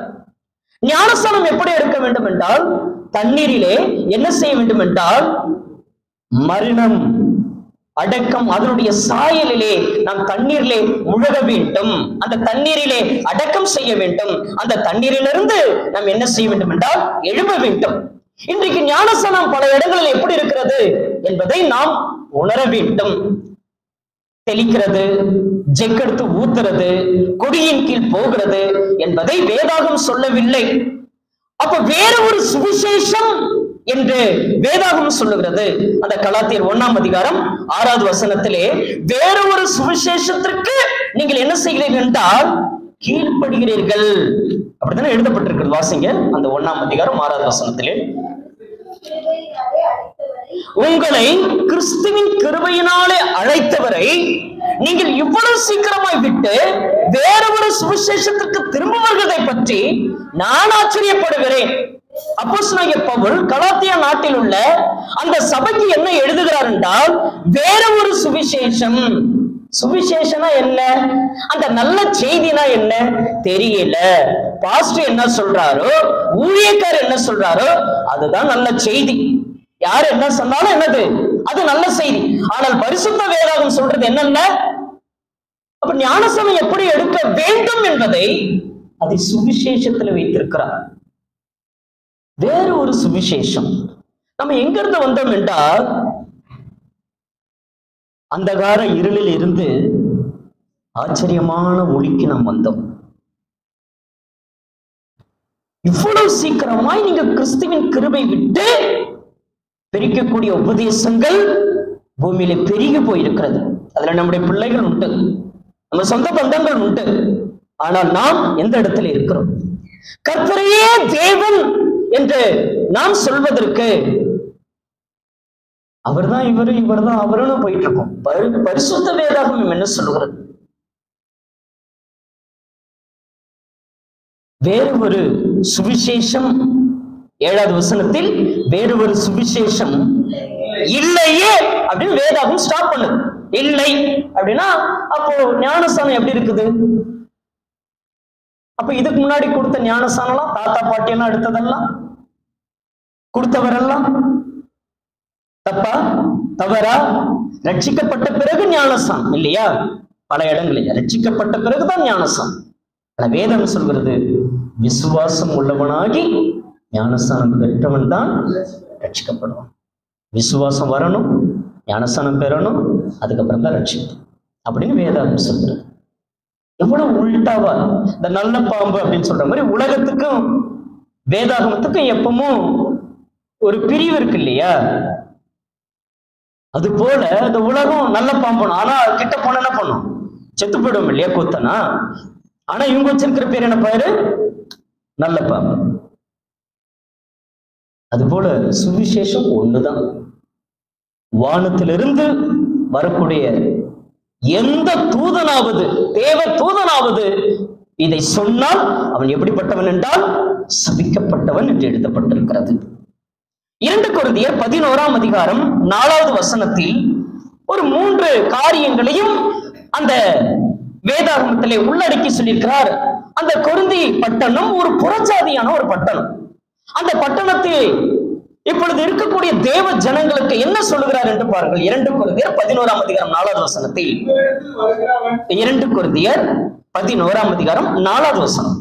ஞானஸ்நானம் எப்படி எடுக்க வேண்டும் என்றால் தண்ணீரிலே என்ன செய்ய வேண்டும் என்றால் மரணம், அடக்கம் அதனுடைய சாயலிலே நாம் தண்ணீரிலே முழுக வேண்டும். அந்த தண்ணீரிலே அடக்கம் செய்ய வேண்டும். அந்த தண்ணீரிலிருந்து நாம் என்ன செய்ய வேண்டும் என்றால் எழும்ப வேண்டும். இன்றைக்கு ஞானஸ்நானம் பல இடங்களில் எப்படி இருக்கிறது என்பதை நாம் உணர வேண்டும். தெளிக்கிறது, ஜெக்கெடுத்து ஊத்துறது, கொடியின் கீழ் போகிறது என்பதை வேதாகம் சொல்லவில்லை. அப்ப வேற ஒரு சுவிசேஷம் என்று வேதாகம் சொல்லுகிறது. அந்த கலாத்தியர் 1ஆம் அதிகாரம் 6வது வசனத்திலே வேற ஒரு சுவிசேஷத்திற்கு நீங்கள் என்ன செய்கிறீர்கள் என்றால் கீழ்ப்படுகிறீர்கள். அப்படித்தானே எழுதப்பட்டிருக்கிறது. வாசிங்க அந்த 1ஆம் அதிகாரம் 6வது வசனத்திலே. உங்களை கிறிஸ்துவின் கிருபையினாலே அழைத்தவரை நீங்கள் இவ்வளவு சீக்கிரமாய் விட்டு வேற ஒரு சுவிசேஷத்திற்கு திரும்புவதை பற்றி நான் ஆச்சரியப்படுகிறேன். அப்போஸ்தலனாகிய பவுல் கலாத்தியா நாட்டில் உள்ள அந்த சபைக்கு என்ன எழுதுகிறார் என்றால் வேற ஒரு சுவிசேஷம். சுவிசேஷனா என்ன? அந்த நல்ல செய்தினா என்ன தெரியல. பாஸ்டர் என்ன சொல்றாரோ, ஊழியக்காரர் என்ன சொல்றாரோ அதுதான் நல்ல செய்தி. யாரு என்ன சொன்னாலும் என்னது அது நல்ல செய்தி. ஆனால் பரிசுத்த வேதாகம் சொல்றது என்னென்ன? அப்ப ஞானஸ்நானம் எப்படி எடுக்க வேண்டும் என்பதை அதை சுவிசேஷத்துல வைத்திருக்கிறார். வேறு ஒரு சுவிசேஷம். நம்ம எங்கிருந்து வந்தோம் என்றால் அந்தகார இருளில் இருந்து ஆச்சரியமான ஒளிக்கு நாம் வந்தோம். இவ்வளவு சீக்கிரமாய் நீங்க கிறிஸ்துவின் கிருபை விட்டு பிரிக்கக்கூடிய உபதேசங்கள் பூமியில பெருகி போயிருக்கிறது. அதுல நம்முடைய பிள்ளைகள் உண்டு, நம்ம சொந்த பந்தங்கள் உண்டு. ஆனால் நாம் எந்த இடத்துல இருக்கிறோம்? கர்த்தரையே தேவன் என்று நாம் சொல்வதற்கு அவர்தான் இவரு, இவர்தான் அவருன்னு போயிட்டு இருக்கோம். பரிசுத்த வேதாகமம் என்ன சொல்லுகிறது? வேறு ஒரு சுவிசேஷம், 7வது வசனத்தில் வேறு ஒரு சுவிசேஷம் இல்லையே அப்படின்னு வேதாகம் ஸ்டாப் பண்ணுது. இல்லை அப்படின்னா அப்போ ஞானஸ்தானம் எப்படி இருக்குது? அப்ப இதுக்கு முன்னாடி கொடுத்த ஞானஸ்தானம் தாத்தா பாட்டி எல்லாம் எடுத்ததெல்லாம் கொடுத்தவரெல்லாம் தப்பா தவறா? ரட்சிக்கப்பட்ட பிறகு ஞானஸ்தானம் இல்லையா? பல இடங்களில் ரட்சிக்கப்பட்ட பிறகுதான் ஞானஸ்தானம். வேதம் சொல்கிறது விசுவாசம் உள்ளவனாகி ஞானஸ்தானம் பெற்றவன் தான் ரட்சிக்கப்படுவான். விசுவாசம் வரணும், ஞானஸ்தானம் பெறணும், அதுக்கப்புறம் தான் ரட்சிப்பு அப்படின்னு வேதாகம் சொல்றது. எவ்வளவு உள்டாவா! இந்த நல்ல பாம்பு அப்படின்னு சொல்ற மாதிரி உலகத்துக்கும் வேதாகமத்துக்கும் எப்பவும் ஒரு பிரிவு இருக்கு இல்லையா? அது போல இந்த உலகம் நல்ல பாம்பு, ஆனா கிட்ட போன என்ன பண்ணும்? செத்து போயிடும் இல்லையா கொத்தனா? ஆனா இவங்க வச்சிருக்கிற பேர் என்ன பேரு? நல்ல பாம்பு. அது போல சுவிசேஷம் ஒண்ணுதான். வானத்திலிருந்து வரக்கூடிய எந்த தூதனாவது, தேவ தூதனாவது இதை சொன்னால் அவன் எப்படிப்பட்டவன் என்றால் சபிக்கப்பட்டவன் என்று எழுதப்பட்டிருக்கிறது. 2 கொரிந்தியர் 11ஆம் அதிகாரம் 4வது வசனத்தில் ஒரு 3 காரியங்களையும் அந்த வேதாகமத்திலே உள்ளடக்கி சொல்லியிருக்கிறார். அந்த கொரிந்தி பட்டணம் ஒரு புறஜாதியான ஒரு பட்டணம். அந்த பட்டணத்தில் இப்பொழுது இருக்கக்கூடிய தேவ ஜனங்களுக்கு என்ன சொல்லுகிறார் என்று பாருங்கள். 2 கொரிந்தியர் 11ஆம் அதிகாரம் 4வது வசனத்தில், 2 கொரிந்தியர் 11ஆம் அதிகாரம் 4வது வசனம்.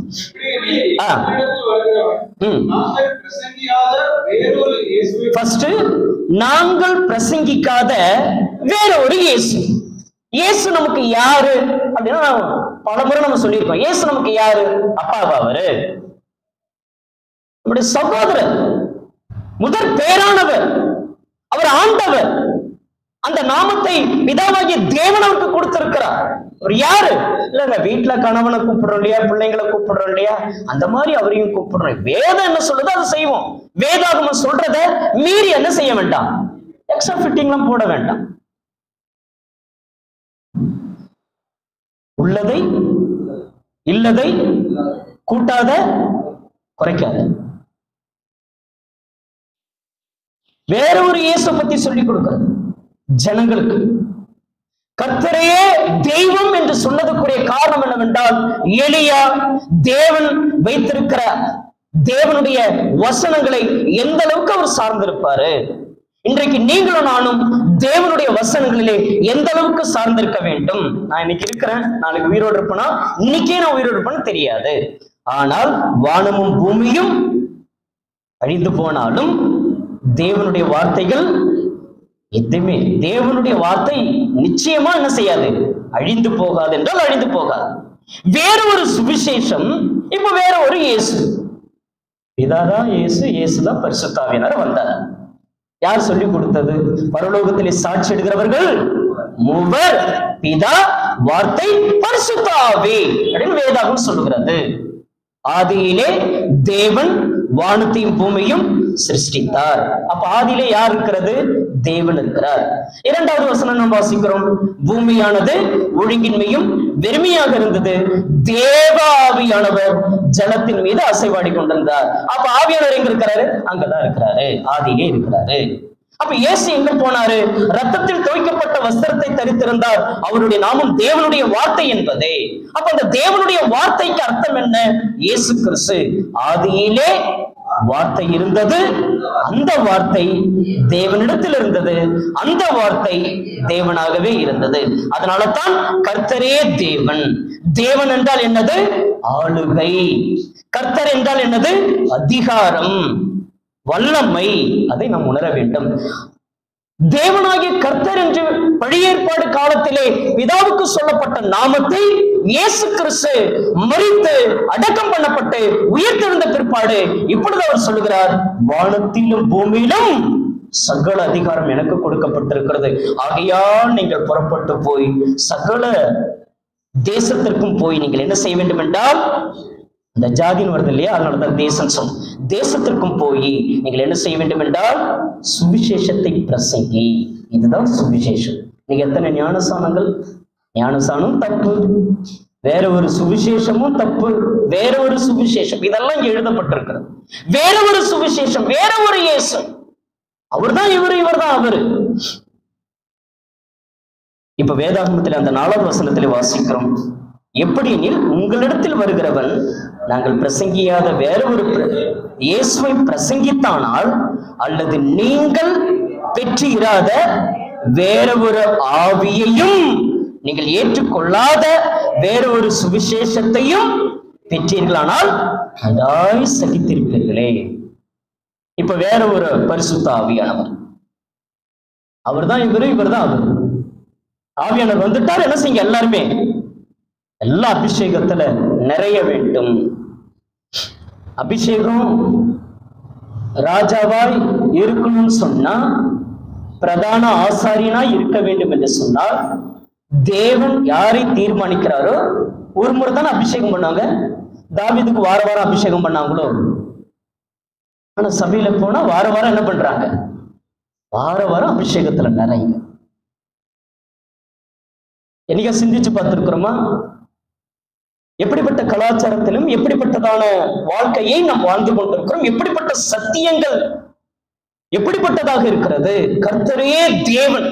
நாங்கள் பிரசங்கிக்காத வேறொரு இயேசு. இயேசு நமக்கு யாரு அப்படின்னா பலமுறை நம்ம சொல்லியிருக்கோம். இயேசு நமக்கு யாரு? அப்பாவா? அவரு நம்முடைய சகோதரர், முதற் பேரானவர், அவர் ஆண்டவர். அந்த நாமத்தை பிதாவாகிய தேவன் அவருக்கு கொடுத்திருக்கிறார். அவர் யாரு? இல்லங்க வீட்டுல கணவனை கூப்பிடுறோம் இல்லையா, பிள்ளைங்களை கூப்பிடுறோம் இல்லையா, அந்த மாதிரி அவரையும் கூப்பிடுறோம். வேதம் என்ன சொல்றதோ அதை செய்வோம். வேதாகமம் சொல்றத மீறி என்ன செய்ய வேண்டாம், எக்ஸ்ட்ரா ஃபிட்டிங்லாம் போட வேண்டாம். உள்ளதை இல்லதை கூட்டாத குறைக்காத. வேற ஒரு இயேசு பத்தி சொல்லிக் கொடுக்கிறது ஜனங்களுக்கு. கர்த்தரையே தெய்வம் என்று சொன்னதுக்குரிய காரணம் என்னவென்றால், எலியா தேவன் வைத்திருக்கிற தேவனுடைய வசனங்களை எந்த அளவுக்கு அவர் சார்ந்திருப்பாரு. இன்றைக்கு நீங்களும் நானும் தேவனுடைய வசனங்களிலே எந்த அளவுக்கு சார்ந்திருக்க வேண்டும். நான் இன்னைக்கு இருக்கிறேன், நாளைக்கு உயிரோடு இருப்பேனா, இன்னைக்கே நான் உயிரோடு இருப்பேன்னு தெரியாது. ஆனால் வானமும் பூமியும் அழிந்து போனாலும் தேவனுடைய வார்த்தைகள் எதுவுமே, தேவனுடைய வார்த்தை நிச்சயமா என்ன செய்யாது, அழிந்து போகாது என்றால் அழிந்து போகாது. வேற ஒரு சுவிசேஷம், இப்ப வேற ஒரு இயேசு. பிதாதான் இயேசு, இயேசுதான் பரிசுத்த ஆவியானவர் வந்தார். யார் சொல்லி கொடுத்தது? பரலோகத்திலே சாட்சி எடுக்கிறவர்கள் மூவர், பிதா, வார்த்தை, பரிசுத்த ஆவி அப்படின்னு வேதாகம் சொல்லுகிறது. ஆதியிலே தேவன் வானத்தையும் பூமியும் சிருஷ்டித்தார். அப்ப ஆதியிலே யார் இருக்கிறது? தேவன் இருக்கிறார். 2வது வசனம் நாம் வாசிக்கிறோம், பூமியானது ஒழுங்கின்மையும் வெறுமையாக இருந்தது, தேவ ஆவியானவர் ஜலத்தின் மீது அசைவாடி கொண்டிருந்தார். அப்ப ஆவியானவர் எங்க இருக்கிறாரு? அங்கதான் இருக்கிறாரு, ஆதியிலே இருக்கிறாரு. அப்ப இயேசு எங்க போனாரு? ரத்தத்தில் துவைக்கப்பட்ட வஸ்திரத்தை தரித்திருந்தார். அவருடைய நாமம் தேவனுடைய வார்த்தை என்பதே. அப்ப அந்த தேவனுடைய வார்த்தைக்கு அர்த்தம் என்ன? இயேசு கிறிஸ்து. ஆதியிலே வார்த்தை இருந்தது, அந்த வார்த்தை தேவனிடத்தில் இருந்தது, அந்த வார்த்தை தேவனாகவே இருந்தது. அதனால தான் கர்த்தரே தேவன். தேவன் என்றால் என்னது? ஆளுகை. கர்த்தர் என்றால் என்னது? அதிகாரம், வல்லமை. அதை நாம் உணர வேண்டும். தேவனாகிய கர்த்தர் என்று பழைய ஏற்பாடு காலத்திலே பிதாவுக்கு சொல்லப்பட்ட நாமத்தை இயேசு கிறிஸ்து மரித்து அடக்கம் பண்ணப்பட்டு உயிர்த்தெழுந்த பிற்பாடு இப்பொழுது அவர் சொல்லுகிறார், வானத்திலும் பூமியிலும் சகல அதிகாரம் எனக்கு கொடுக்கப்பட்டிருக்கிறது. ஆகையால் நீங்கள் புறப்பட்டு போய் சகல தேசத்திற்கும் போய் நீங்கள் என்ன செய்ய வேண்டும் என்றால் இந்த ஜாதின்னு வருது இல்லையா, அதனாலதான் தேசம் சொல். தேசத்திற்கும் போய் நீங்கள் என்ன செய்ய வேண்டும் என்றால் சுவிசேஷத்தை பிரசங்கி. இதுதான் சுவிசேஷம். நீங்க எத்தனை ஞானசானங்கள்? ஞானசானம் தப்பு, வேற ஒரு சுவிசேஷமும் தப்பு, வேற ஒரு சுவிசேஷம், இதெல்லாம் இங்க எழுதப்பட்டிருக்கிறது. வேற ஒரு சுவிசேஷம், வேற ஒரு இயேசு, அவர்தான் இவரு, இவர் தான் அவரு. இப்ப வேதாகமத்தில் அந்த 4வது வசனத்திலே வாசிக்கிறோம், எப்படி எனில் உங்களிடத்தில் வருகிறவன் நாங்கள் பிரசங்கியாத வேற ஒரு இயேசுவை பிரசங்கித்தானால், அல்லது நீங்கள் பெற்றிராத வேற ஒரு ஆவியையும் நீங்கள் ஏற்றுக்கொள்ளாத வேற ஒரு சுவிசேஷத்தையும் பெற்றீர்களானால் நன்றாய் சகித்திருப்பீர்களே. இப்ப வேற ஒரு பரிசுத்த ஆவியானவர், அவர்தான் இவரு, இவர் தான் அவர். ஆவியானவர் வந்துட்டார், என்ன செய்யுங்க? எல்லாருமே எல்லா அபிஷேகத்துல நிறைய வேண்டும். அபிஷேகம் ராஜாவாய் இருக்கணும்னு சொன்னா, பிரதான ஆசாரியனாய் இருக்க வேண்டும் என்று சொன்னால், தேவன் யாரை தீர்மானிக்கிறாரோ ஒரு முறை தானே அபிஷேகம் பண்ணாங்க. தாவீதுக்கு வார வாரம் அபிஷேகம் பண்ணாங்களோ? ஆனா சபையில போனா வார வாரம் என்ன பண்றாங்க? வார வாரம் அபிஷேகத்துல நிறைய. என்னைக்கா சிந்திச்சு பார்த்திருக்கிறோமா? எப்படிப்பட்ட கலாச்சாரத்திலும் எப்படிப்பட்டதான வாழ்க்கையை நாம் வாழ்ந்து கொண்டிருக்கிறோம், எப்படிப்பட்ட சத்தியங்கள் எப்படிப்பட்டதாக இருக்கிறது. கர்த்தரே தேவன்.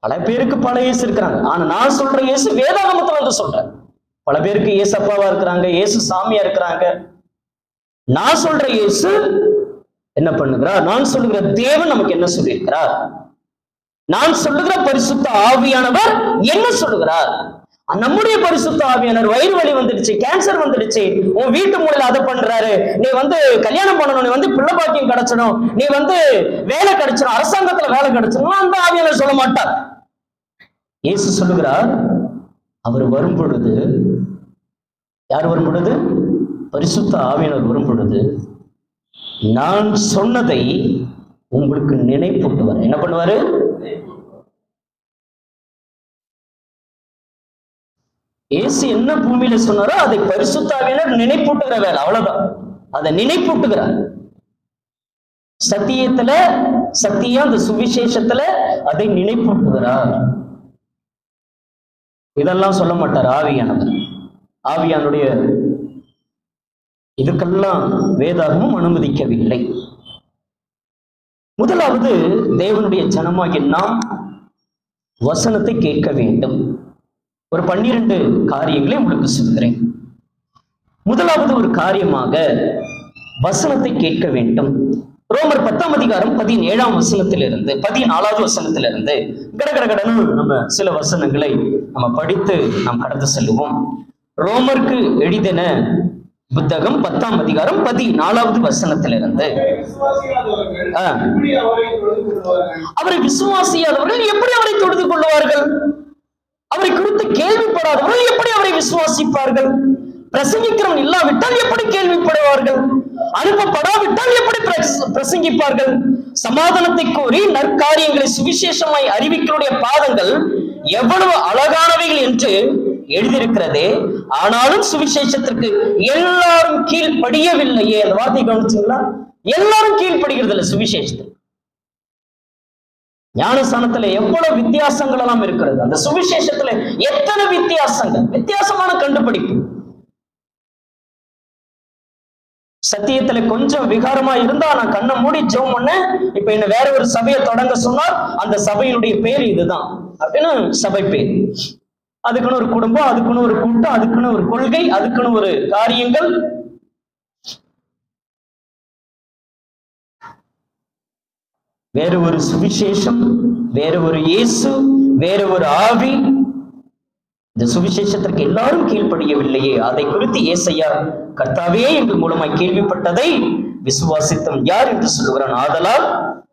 பல பேருக்கு பல இயேசு இருக்கிறாங்க, ஆனா நான் சொல்ற இயேசு வேதாகமத்துல வந்து சொல்றேன். பல பேருக்கு இயேசு அப்பாவா இருக்கிறாங்க, இயேசு சாமியா இருக்கிறாங்க. நான் சொல்ற இயேசு என்ன பண்ணுகிறார்? நான் சொல்லுகிற தேவன் நமக்கு என்ன சொல்லியிருக்கிறார்? நான் சொல்லுகிற பரிசுத்த ஆவியானவர் என்ன சொல்லுகிறார்? நம்முடைய பரிசுத்த ஆவியானவர் வயிறு வலி வந்துடுச்சு, கேன்சர் வந்துடுச்சு, உன் வீட்டு மூலையில அதை பண்றாரு, நீ வந்து கல்யாணம் பண்ணணும், நீ வந்து பிள்ளை பாக்கியம் கிடைச்சணும், நீ வந்து வேலை கிடைச்சிடும், அரசாங்கத்துல வேலை கிடைச்சிடும், அந்த ஆவியானவர் சொல்ல மாட்டார். இயேசு சொல்லுகிறார், அவர் வரும் பொழுது, யார் வரும் பொழுது? பரிசுத்த ஆவியானவர் வரும் பொழுது நான் சொன்னதை உங்களுக்கு நினைப்பூட்டுவார். என்ன பண்ணுவாரு? இயேசு என்ன பூமியில சொன்னாரோ அதை பரிசுத்த ஆவியானவர் நினைப்பூட்டுகிற வேலை, அவ்வளவுதான். அதை நினைப்பூட்டுகிறார். சத்தியத்துல, சத்தியம் அந்த சுவிசேஷத்துல அதை நினைப்பூட்டுகிறார். இதெல்லாம் சொல்ல மாட்டார் ஆவியானவர். ஆவியானுடைய இதுக்கெல்லாம் வேதாகமும் அனுமதிக்கவில்லை. முதலாவது, தேவனுடைய ஜனமாகிய நாம் வசனத்தை கேட்க வேண்டும். ஒரு 12 காரியங்களை உங்களுக்கு சொல்கிறேன். முதலாவது ஒரு காரியமாக வசனத்தை கேட்க வேண்டும். ரோமர் 10ஆம் அதிகாரம் 17ஆம் வசனத்திலிருந்து 14வது வசனத்திலிருந்து கடகடன்னு நம்ம சில வசனங்களை நம்ம படித்து நாம் கடந்து செல்லுவோம். ரோமருக்கு எழுதின புத்தகம் 10ஆம் அதிகாரம் 14வது வசனத்திலிருந்து, அவரை விசுவாசியாதவர்கள் எப்படி அவரை தொழுது கொள்வார்கள்? அவரை குறித்து கேள்விப்படாதவர்கள் எப்படி அவரை விசுவாசிப்பார்கள்? பிரசங்கிக்கிறவன் இல்லாவிட்டால் எப்படி கேள்விப்படுவார்கள்? அனுப்பப்படாவிட்டால் எப்படி பிரசங்கிப்பார்கள்? சமாதானத்தை கோரி நற்காரியங்களை சுவிசேஷமாய் அறிவிக்கிறவருடைய பாதங்கள் எவ்வளவு அழகானவைகள் என்று எழுதியிருக்கிறதே, ஆனாலும் சுவிசேஷத்திற்கு எல்லாரும் கீழ்ப்படியவில்லையே. அந்த வார்த்தையை கவனிச்சீங்களா? எல்லாரும் கீழ்ப்படுகிறது இல்லை சுவிசேஷத்துக்கு. ஞானஸ்தானத்துல எவ்வளவு வித்தியாசங்கள் எல்லாம் இருக்கிறது, அந்த சுவிசேஷத்துல எத்தனை வித்தியாசங்கள், வித்தியாசமான கண்டுபிடிப்பு. சத்தியத்துல கொஞ்சம் விகாரமா இருந்தா நான் கண்ணை மூடி ஜெபம் பண்ண, இப்ப என்ன வேற ஒரு சபையை தொடங்க சொன்னார், அந்த சபையினுடைய பேர் இதுதான் அப்படின்னு சபை பேர். அதுக்குன்னு ஒரு குடும்பம், அதுக்குன்னு ஒரு கூட்டம், அதுக்குன்னு ஒரு கொள்கை, அதுக்குன்னு ஒரு காரியங்கள். வேற ஒரு சுவிசேஷம், வேற ஒரு இயேசு, வேற ஒரு ஆவி. இந்த சுவிசேஷத்திற்கு எல்லாரும் கீழ்ப்படியவில்லையே, அதை குறித்து ஏசையா, கர்த்தாவே எங்கள் மூலமாய் கேள்விப்பட்டதை விசுவாசித்தம் யார் என்று சொல்லுகிறான். ஆதலால்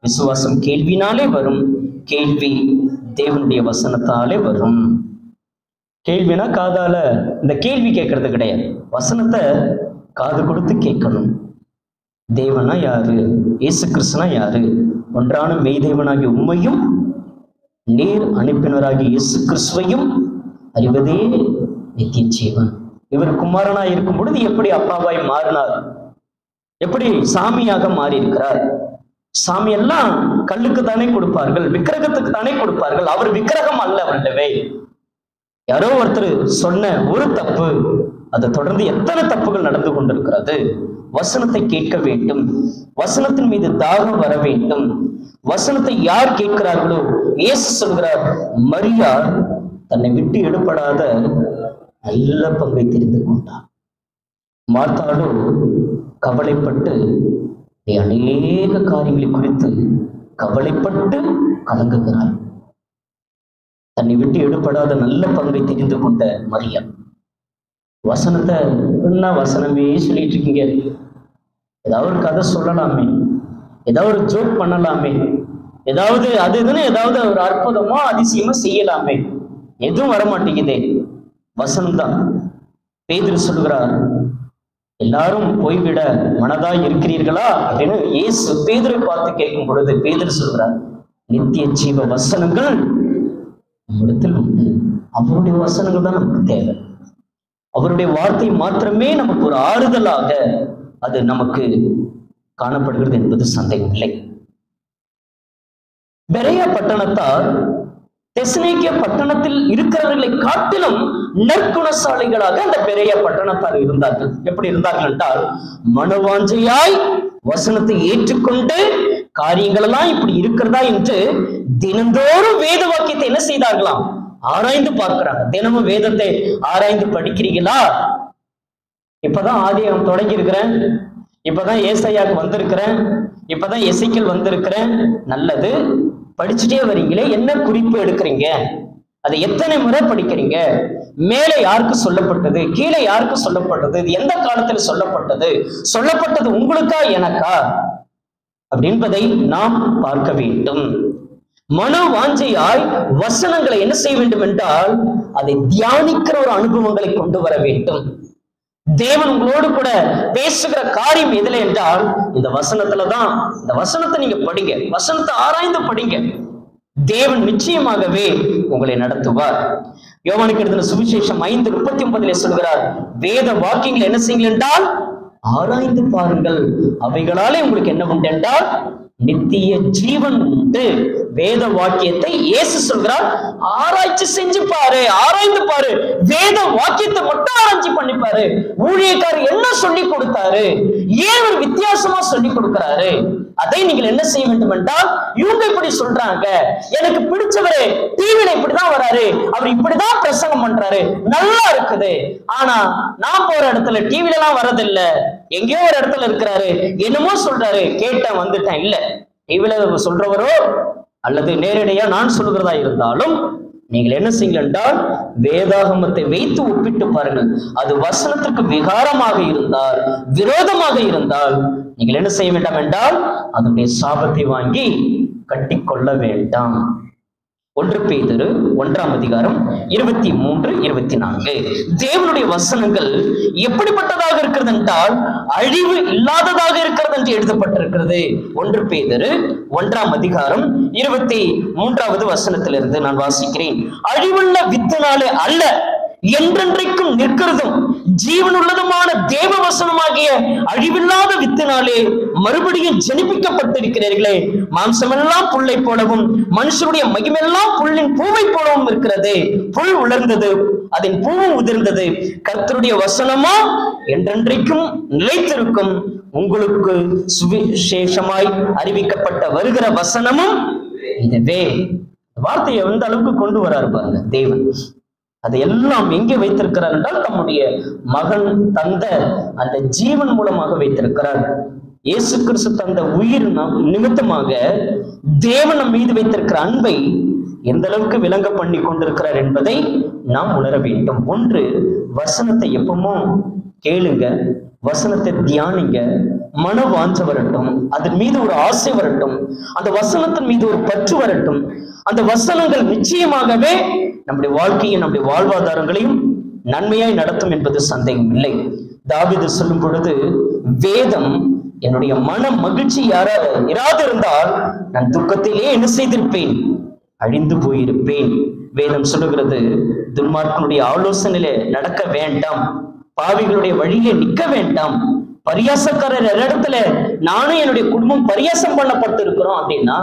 விசுவாசம் கேள்வினாலே வரும், கேள்வி தேவனுடைய வசனத்தாலே வரும். கேள்வினா காதால இந்த கேள்வி கேட்கறது கிடையாது, வசனத்தை காது கொடுத்து கேட்கணும். தேவனா யாரு? இயேசு கிறிஸ்துனா யாரு? ஒன்றான மெய்தேவனாகிய உம்மையும் நீர் அனுப்பினராகிய இயேசு கிறிஸ்துவையும் அறிவதே நித்திய ஜீவன். இவர் குமாரனா இருக்கும் பொழுது எப்படி அப்பாவாய் மாறினார், எப்படி சாமியாக மாறி இருக்கிறார். சாமி எல்லாம் கல்லுக்கு தானே கொடுப்பார்கள், விக்கிரகத்துக்கு தானே கொடுப்பார்கள். அவர் விக்கிரகம் அல்ல அல்லவே. யாரோ ஒருத்தர் சொன்ன ஒரு தப்பு, அதை தொடர்ந்து எத்தனை தப்புகள் நடந்து கொண்டிருக்கிறது. வசனத்தை கேட்க வேண்டும், வசனத்தின் மீது தாகம் வர வேண்டும். வசனத்தை யார் கேட்கிறார்களோ, இயேசு சொல்கிறார், மரியாள் தன்னை விட்டு எடுபடாத நல்ல பங்கை தெரிந்து கொண்டார். மார்த்தாளோ கவலைப்பட்டு அநேக காரியங்களை குறித்து கவலைப்பட்டு கலங்குகிறார். தன்னை விட்டு எடுபடாத நல்ல பங்கை தெரிந்து கொண்ட மரியாள். வசனத்தை என்ன வசனமே சொல்லிட்டு இருக்கீங்க, ஏதாவது ஒரு கதை சொல்லலாமே, ஏதாவது ஒரு ஜோக் பண்ணலாமே, ஏதாவது அது இதுன்னு ஏதாவது ஒரு அற்புதமா அதிசயமா செய்யலாமே, எதுவும் வரமாட்டேங்குதே. வசனம்தான். பேதுரு சொல்கிறார், எல்லாரும் போய்விட மனதாய் இருக்கிறீர்களா அப்படின்னு இயேசு பேதுரை பார்த்து கேட்கும் பொழுது பேதுரு சொல்கிறார், நித்திய ஜீவ வசனங்கள் நம்மிடத்தில் உண்டு. அவருடைய வசனங்கள் தான் நமக்கு தேவை. அவருடைய வார்த்தை மாத்திரமே நமக்கு ஒரு ஆறுதலாக அது நமக்கு காணப்படுகிறது என்பது சந்தேகம் இல்லை. பெரேயா பட்டணத்தார் தெசலோனிக்கே பட்டணத்தில் இருக்கிறவர்களை காட்டிலும் நற்குணசாலிகளாக அந்த பெரேயா பட்டணத்தார் இருந்தார்கள். எப்படி இருந்தார்கள் என்றால், மனவாஞ்சையாய் வசனத்தை ஏற்றுக்கொண்டு காரியங்கள் எல்லாம் இப்படி இருக்கிறதா என்று தினந்தோறும் வேத வாக்கியத்தை என்ன செய்தார்களாம், ஆராய்ந்து பார்க்கிறாங்க. தினமும் வேதத்தை ஆராய்ந்து படிக்கிறீங்களா? இப்பதான் ஆதியாகமம் தொடங்கி இருக்கிறேன், இப்பதான் ஏசாயாக்கு வந்திருக்கிறேன், இப்பதான் எசேக்கியேல் வந்திருக்கிறேன். நல்லது, படிச்சுட்டே வரீங்களே, என்ன குறிப்பு எடுக்கிறீங்க? அதை எத்தனை முறை படிக்கிறீங்க? மேலே யாருக்கு சொல்லப்பட்டது, கீழே யாருக்கு சொல்லப்பட்டது, இது எந்த காலத்தில் சொல்லப்பட்டது, சொல்லப்பட்டது உங்களுக்கா எனக்கா அப்படின்பதை நாம் பார்க்க வேண்டும். மன வாஞ்சையாய் வசனங்களை என்ன செய்ய வேண்டும் என்றால், அதை தியானிக்கிற ஒரு அனுபவங்களை கொண்டு வர வேண்டும். தேவன் உங்களோடு கூட பேசுகிற காரியம் எதுல என்றால் இந்த வசனத்துலதான். இந்த வசனத்தை நீங்க படிங்க, வசனத்தை ஆராய்ந்து படிங்க. தேவன் நிச்சயமாகவே உங்களை நடத்துவார். யோவானுக்கு எழுதின சுவிசேஷம் 5:39 சொல்கிறார், வேத வாக்கியங்கள் என்ன செய்யுங்கள் என்றால் ஆராய்ந்து பாருங்கள், அவைகளாலே உங்களுக்கு என்ன உண்டு என்றால் நித்திய ஜீவன் உண்டு. வேத வாக்கியத்தை இயேசு சொல்கிறார், ஆராய்ச்சி செஞ்சு பாரு, ஆராய்ந்து பாரு. வேத வாக்கியத்தை மட்டும் ஆராய்ச்சி பண்ணி பாரு. ஊழியக்காரர் என்ன சொல்லி கொடுத்தாரு, ஏன் ஒரு வித்தியாசமா சொல்லி கொடுக்கிறாரு, அதை நீங்கள் என்ன செய்ய வேண்டும் என்றால், இவங்க இப்படி சொல்றாங்க, எனக்கு பிடிச்சவரு டிவில இப்படிதான் வராரு, அவர் இப்படிதான் பிரசங்கம் பண்றாரு, நல்லா இருக்குது. ஆனா நான் போற இடத்துல டிவில எல்லாம் வரதில்லை, எங்கேயோ ஒரு இடத்துல இருக்கிறாரு, என்னமோ சொல்றாரு, கேட்டேன் வந்துட்டேன். இல்ல, டிவில சொல்றவரோ அல்லது நேரடியா நான் சொல்கிறதா இருந்தாலும் நீங்கள் என்ன செய்யுங்கள் என்றால் வேதாகமத்தை வைத்து ஒப்பிட்டு பாருங்கள். அது வசனத்திற்கு விகாரமாக இருந்தால், விரோதமாக இருந்தால் நீங்கள் என்ன செய்ய வேண்டாம் என்றால் அதனுடைய சாபத்தை வாங்கி கட்டிக்கொள்ள வேண்டாம். 1 பேதுரு 1:23-24 தேவனுடைய வசனங்கள் எப்படிப்பட்டதாக இருக்கிறது என்றால் அழிவு இல்லாததாக இருக்கிறது என்று எழுதப்பட்டிருக்கிறது. 1 பேதுரு 1:23 நான் வாசிக்கிறேன். அழிவுள்ள வித்தினாலே அல்ல, என்றென்றைக்கும் நிற்கிறதும் ஜீவனுள்ளதுமான தேவ வசனமாகிய அழிவில்லாத வித்தினாலே மறுபடியும் ஜனிப்பிக்கப்பட்டிருக்கிறீர்களே. மாம்சமெல்லாம் புல்லை போலவும் மனுஷனுடைய மகிமெல்லாம் புல்லின் பூவை போலவும் இருக்கிறது. புல் உலர்ந்தது, அதன் பூவும் உதிர்ந்தது, கர்த்தருடைய வசனமோ என்றென்றைக்கும் நிலைத்திருக்கும். உங்களுக்கு சுவிசேஷமாய் அறிவிக்கப்பட்ட வருகிற வசனமும் இதுவே. வார்த்தையை எந்த அளவுக்கு கொண்டு வராரு பாருங்க தேவன். அதையெல்லாம் எங்கே வைத்திருக்கிறார் என்றால் தம்முடைய மகன் தந்த அந்த ஜீவன் மூலமாக வைத்திருக்கிறார். இயேசு கிறிஸ்து தந்த உயிர் நிமித்தமாக தேவன் நம் மீது வைத்திருக்கிற அன்பை எந்த அளவுக்கு விளங்க பண்ணி கொண்டிருக்கிறார் என்பதை நாம் உணர வேண்டும். ஒன்று, வசனத்தை எப்பவுமோ கேளுங்க, வசனத்தை தியானிங்க, மன வாஞ்ச வரட்டும், அதன் மீது ஒரு ஆசை வரட்டும், அந்த வசனத்தின் மீது ஒரு பற்று வரட்டும். அந்த வசனங்கள் நிச்சயமாகவே நம்முடைய வாழ்க்கையும் நம்முடைய வாழ்வாதாரங்களையும் நன்மையாய் நடத்தும் என்பது சந்தேகம் இல்லை. தாவீது சொல்லும் பொழுது, வேதம் என்னுடைய மன மகிழ்ச்சி யாராவது இருந்தால் நான் துக்கத்திலே என்ன செய்திருப்பேன், அழிந்து போயிருப்பேன். வேதம் சொல்லுகிறது, துன்மார்க்கனுடைய ஆலோசனையிலே நடக்க வேண்டாம், பாவிகளுடைய வழியிலே நிற்க வேண்டாம். பரியாசக்காரர் இடத்துல நானும் என்னுடைய குடும்பம் பரியாசம் பண்ணப்பட்டு இருக்கிறோம் அப்படின்னா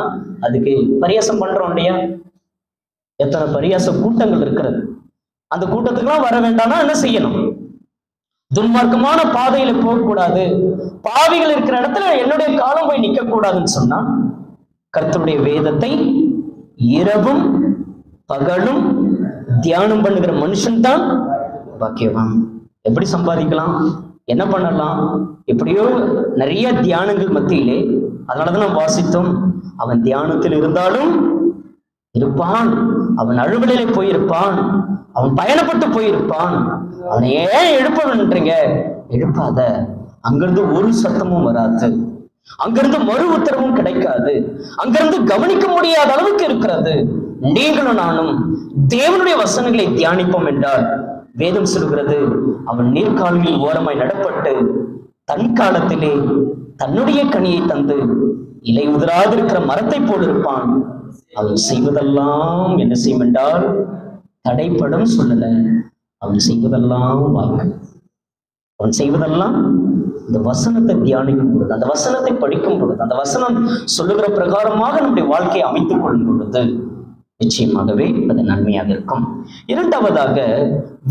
அதுக்கு பரியாசம் பண்றோம் இல்லையா? எத்தனை பரியாச கூட்டங்கள் இருக்கிறது. அந்த கூட்டத்துக்குலாம் வர வேண்டாம்னா என்ன செய்யணும்? துன்மார்க்கமான பாதையில போகக்கூடாது, பாவிகள் இருக்கிற இடத்துல என்னுடைய காலம் போய் நிற்க கூடாதுன்னு சொன்னா கர்த்தருடைய வேதத்தை இரவும் பகலும் தியானம் பண்ணுகிற மனுஷன் தான் பாக்கியவான். எப்படி சம்பாதிக்கலாம், என்ன பண்ணலாம்? எப்படியோ நிறைய தியானங்கள் மத்தியிலே, அதனாலதான் நாம் வாசித்தோம், அவன் தியானத்தில் இருந்தாலும் இருப்பான், அவன் அழுவலிலே போயிருப்பான், அவன் பயணப்பட்டு போயிருப்பான். அவனை ஏன் எழுப்பன்றீங்க? எழுப்பாத. அங்கிருந்து ஒரு சத்தமும் வராது, அங்கிருந்து மறு உத்தரவும் கிடைக்காது, அங்கிருந்து கவனிக்க முடியாத அளவுக்கு இருக்கிறது. நீங்களும் நானும் தேவனுடைய வசனங்களை தியானிப்போம் என்றால் வேதம் சொல்கிறது, அவன் நீர்கால்களில் ஓரமாய் நடப்பட்டு தன் காலத்திலே தன்னுடைய கனியை தந்து இலை உதிராதிருக்கிற மரத்தை போல் இருப்பான். அவன் செய்வதெல்லாம் என்ன செய்யும் என்றால் தடைப்படும் சொல்லல, அவன் செய்வதெல்லாம் வாய்க்கு. அவன் செய்வதெல்லாம் இந்த வசனத்தை தியானிக்கும் பொழுது, அந்த வசனத்தை படிக்கும் பொழுது, அந்த வசனம் சொல்லுகிற பிரகாரமாக நம்முடைய வாழ்க்கையை அமைத்துக் கொள்ளும் பொழுது நிச்சயமாகவே அது நன்மையாக இருக்கும். இரண்டாவதாக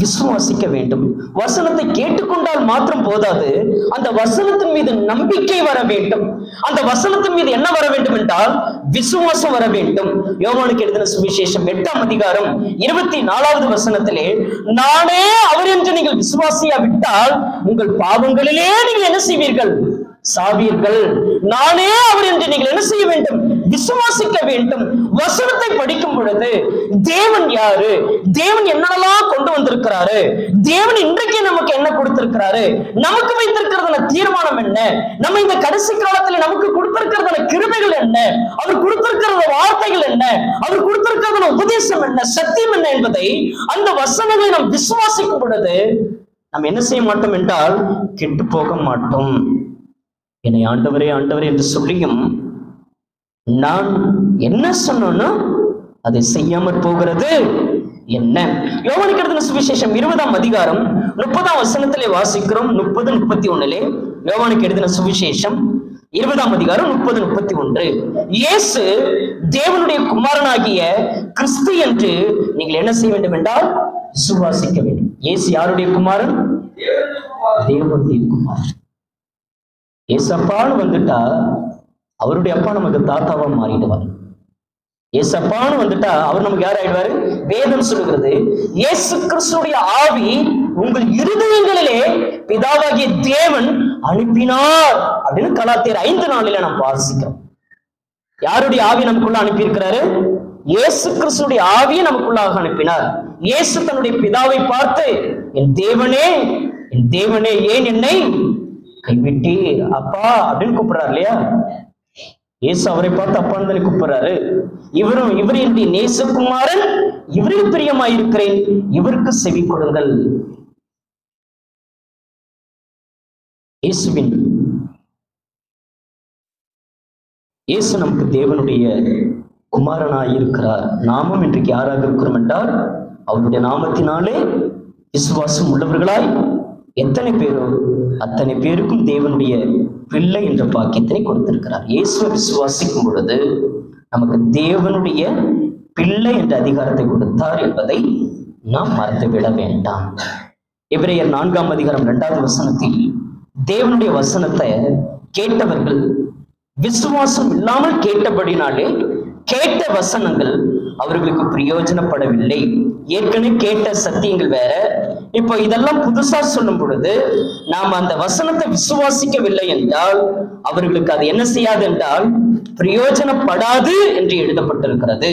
விசுவாசிக்க வேண்டும். வசனத்தை கேட்டுக்கொண்டால் மாத்திரம் போதாது, அந்த வசனத்தின் மீது நம்பிக்கை வர வேண்டும். அந்த வசனத்தின் மீது என்ன வர வேண்டும் என்றால் விசுவாசம் வர வேண்டும். யோவானுக்கு எழுதின சுவிசேஷம் 8ஆம் அதிகாரம் 24வது வசனத்திலே, நானே அவர் என்று நீங்கள் விசுவாசியா விட்டால் உங்கள் பாவங்களிலே நீங்கள் என்ன செய்வீர்கள்? சாவீர்கள். நானே அவர் என்று நீங்கள் என்ன செய்ய வேண்டும்? விசுவாசிக்க வேண்டும். வசனத்தை படிக்கும் பொழுது தேவன் யாரு, தேவன் என்னெல்லாம் கொண்டு வந்திருக்கிறாரு, தேவன் இன்றைக்கு நமக்கு என்ன கொடுத்திருக்கிறாரு, நமக்கு வைத்திருக்கிறதான தீர்மானம் என்ன, நம்ம இந்த கடைசி காலத்துல நமக்கு கொடுத்திருக்கிறதான கிருபைகள் என்ன, அவர் கொடுத்திருக்கிற வார்த்தைகள் என்ன, அவர் கொடுத்திருக்கிறதான உபதேசம் என்ன, சத்தியம் என்ன என்பதை அந்த வசனங்களை நாம் விசுவாசிக்கும் பொழுது நாம் என்ன செய்ய மாட்டோம் என்றால் கெட்டு போக மாட்டோம். என்னை ஆண்டவரே ஆண்டவரே என்று சொல்லியும் நான் என்ன சொன்னோன்னா அதை செய்யாமற் போகிறது என்ன? யோவானுக்கு எழுதின சுவிசேஷம் 20ஆம் அதிகாரம் 30ஆம் வசனத்திலே வாசிக்கிறோம். 30-31 யோவானுக்கு எழுதின சுவிசேஷம் 20ஆம் அதிகாரம் 30-31. இயேசு தேவனுடைய குமாரனாகிய கிறிஸ்து என்று நீங்கள் என்ன செய்ய வேண்டும் என்றால் விசுவாசிக்க வேண்டும். இயேசு யாருடைய குமாரன்? தேவனுடைய குமாரன். ஏசப்பான்னு வந்துட்டா அவருடைய அப்பா நமக்கு தாத்தாவா மாறிடுவார். ஏசப்பான்னு வந்துட்டா அவர் நமக்கு யார் ஆயிடுவாரு? வேதம் சொல்லுகிறது, இயேசு கிறிஸ்துடைய ஆவி உங்கள் இருதயங்களிலே பிதாவாகிய தேவன் அனுப்பினார் அப்படின்னு கலாத்தியர் 5:4 நாம் வாசிக்கிறோம். யாருடைய ஆவி நமக்குள்ள அனுப்பி இருக்கிறாரு? இயேசு கிறிஸ்துடைய ஆவியை நமக்குள்ளாக அனுப்பினார். இயேசு தன்னுடைய பிதாவை பார்த்து, என் தேவனே என் தேவனே ஏன் என்னை கைவிட்டீர் அப்பா அப்படின்னு கூப்பிடுறாரு இல்லையா? இயேசு அவரை பார்த்து அப்பான்னு தானே கூப்பிடுறாரு. இவர் என்னுடைய நேசகுமாரன், இவரில் பிரியமாயிருக்கிறேன், இவருக்கு செவி கொடுங்கள். இயேசு நமக்கு தேவனுடைய குமாரனாய் இருக்கிறார். நாமும் இன்றைக்கு யாராக இருக்கிறோம் என்றால் அவருடைய நாமத்தினாலே விசுவாசம் உள்ளவர்களாய் எத்தனை பேரோ அத்தனை பேருக்கும் தேவனுடைய பிள்ளை என்ற பாக்கியத்தை கொடுத்திருக்கிறார். இயேசுவை விசுவாசிக்கும் பொழுது நமக்கு தேவனுடைய பிள்ளை என்ற அதிகாரத்தை கொடுத்தார் என்பதை நாம் மறந்துவிட வேண்டாம். எபிரேயர் 4ஆம் அதிகாரம் 2வது வசனத்தில் தேவனுடைய வசனத்தை கேட்டவர்கள் விசுவாசம் இல்லாமல் கேட்டபடினாலே கேட்ட வசனங்கள் அவர்களுக்கு பிரயோஜனப்படவில்லை. ஏற்கனவே கேட்ட சத்தியங்கள் வேற, இப்போ இதெல்லாம் புதுசா சொல்லும் பொழுது நாம் அந்த வசனத்தை விசுவாசிக்கவில்லை என்றால் அவர்களுக்கு அது என்ன செய்யாது என்றால் பிரயோஜனப்படாது என்று எழுதப்பட்டிருக்கிறது.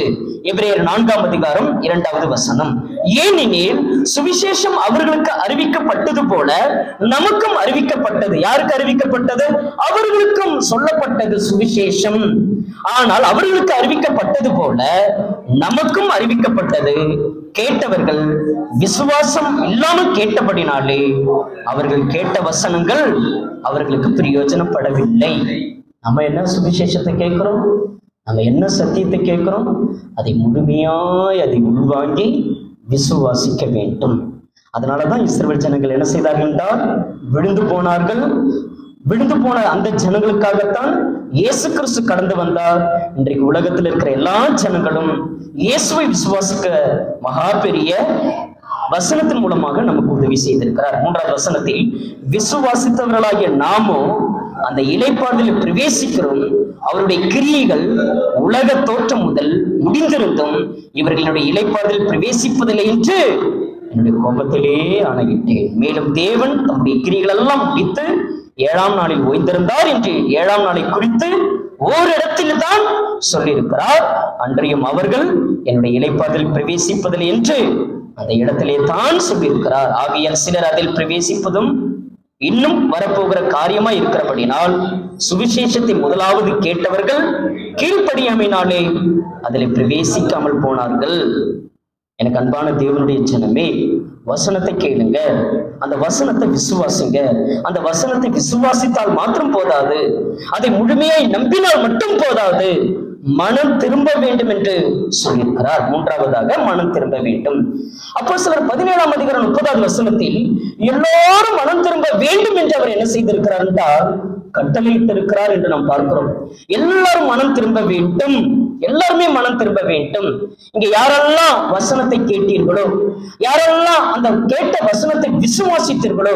எபிரேயர் 4ஆம் அதிகாரம் 2வது வசனம். ஏனெனில் சுவிசேஷம் அவர்களுக்கு அறிவிக்கப்பட்டது போல நமக்கும் அறிவிக்கப்பட்டது. யாருக்கு அறிவிக்கப்பட்டது? அவர்களுக்கும் சொல்லப்பட்டது சுவிசேஷம். ஆனால் அவர்களுக்கு அறிவிக்கப்பட்டது போல நமக்கும் அறிவிக்கப்பட்டது. கேட்டவர்கள் விசுவாசம் இல்லாமல் கேட்டபடினாலே அவர்கள் கேட்ட வசனங்கள் அவர்களுக்கு பிரயோஜனப்படவில்லை. நம்ம என்ன சுவிசேஷத்தை கேட்கிறோம், நம்ம என்ன சத்தியத்தை கேட்கிறோம், அதை முழுமையாய் அதை உள்வாங்கி விசுவாசிக்க வேண்டும். அதனாலதான் இஸ்ரவேல் ஜனங்கள் என்ன செய்தார்கள் என்றால் விழுந்து போனார்கள். விழுந்து போன அந்த ஜனங்களுக்காகத்தான் இயேசு கிறிஸ்து கடந்து வந்தார். இன்றைக்கு உலகத்தில் இருக்கிற எல்லா ஜனங்களும் இயேசுவை விசுவாசிக்க மகா பெரிய வசனத்தின் மூலமாக நமக்கு உதவி செய்திருக்கிறார். 3வது வசனத்தில், விசுவாசித்தவர்களாகிய நாமோ அந்த இளைப்பாறுதலில் பிரவேசிக்கிறோம். அவருடைய கிரியைகள் உலக தோற்றம் முதல் முடிந்திருந்தும் இவர்களுடைய இளைப்பாறுதலில் பிரவேசிப்பதில்லை என்று என்னுடைய கோபத்திலே ஆணையிட்டேன். மேலும் தேவன் தம்முடைய கிரியைகள் எல்லாம் முடித்து 7ஆம் நாளில் ஓய்ந்திருந்தார் என்று 7ஆம் நாளை குறித்து ஓரிடத்தில் தான் சொல்லியிருக்கிறார். அன்றையும் அவர்கள் என்னுடைய இளைப்பாறுதலில் பிரவேசிப்பதில்லை என்று அந்த இடத்திலே தான் சொல்லியிருக்கிறார். ஆகையால் சிலர் அதில் பிரவேசிப்பதும் இன்னும் வரப்போகிற காரியமா இருக்கிறபடினால் சுவிசேஷத்தை முதலாவது கேட்டவர்கள் கீழ்ப்படியாமையினாலே அதில் பிரவேசிக்காமல் போனார்கள். எனக்கு அன்பான தேவனுடைய ஜனமே, வசனத்தை கேளுங்க, அந்த வசனத்தை விசுவாசிங்க. அந்த வசனத்தை விசுவாசித்தால் மாத்திரம் போதாது, அதை முழுமையாய் நம்பினால் மட்டும் போதாது, மனம் திரும்ப வேண்டும் என்று சொல்லியிருக்கிறார். 3வதாக மனம் திரும்ப வேண்டும். அப்போஸ்தலர் 17ஆம் அதிகாரம் 30வது வசனத்தில் எல்லோரும் மனம் திரும்ப வேண்டும் என்று அவர் என்ன செய்திருக்கிறார் என்றால் கட்டளையிட்டிருக்கிறார் என்று நாம் பார்க்கிறோம். எல்லாரும் மனம் திரும்ப வேண்டும், எல்லாருமே மனம் திரும்ப வேண்டும். இங்க யாரெல்லாம் வசனத்தை கேட்டீர்களோ, யாரெல்லாம் அந்த கேட்ட வசனத்தை விசுவாசித்தீர்களோ,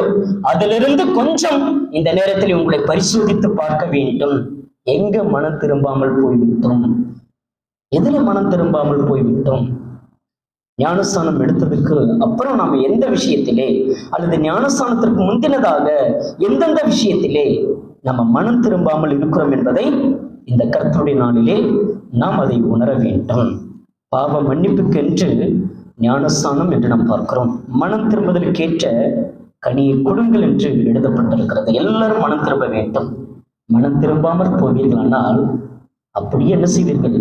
அதிலிருந்து கொஞ்சம் இந்த நேரத்தில் உங்களை பரிசோதித்து பார்க்க வேண்டும். எங்க மனம் திரும்பாமல் போய்விட்டோம்? எதுல மனம் திரும்பாமல் போய்விட்டோம்? ஞானஸ்தானம் எடுத்ததுக்கு அப்புறம் நாம எந்த விஷயத்திலே, அல்லது ஞானஸ்தானத்திற்கு முந்தினதாக எந்தெந்த விஷயத்திலே நம்ம மனம் திரும்பாமல் இருக்கிறோம் என்பதை இந்த கர்த்தருடைய நாளிலே நாம் அதை உணர வேண்டும். பாவ மன்னிப்புக்கென்று ஞானஸ்தானம் என்று நாம் பார்க்கிறோம். மனம் திரும்புதலுக்கேற்ற கனியை கொடுங்கள் என்று எழுதப்பட்டிருக்கிறது. எல்லாரும் மனம் திரும்ப வேண்டும். மனம் திரும்பாமல் போவீர்களானால் அப்படியே என்ன செய்வீர்கள்?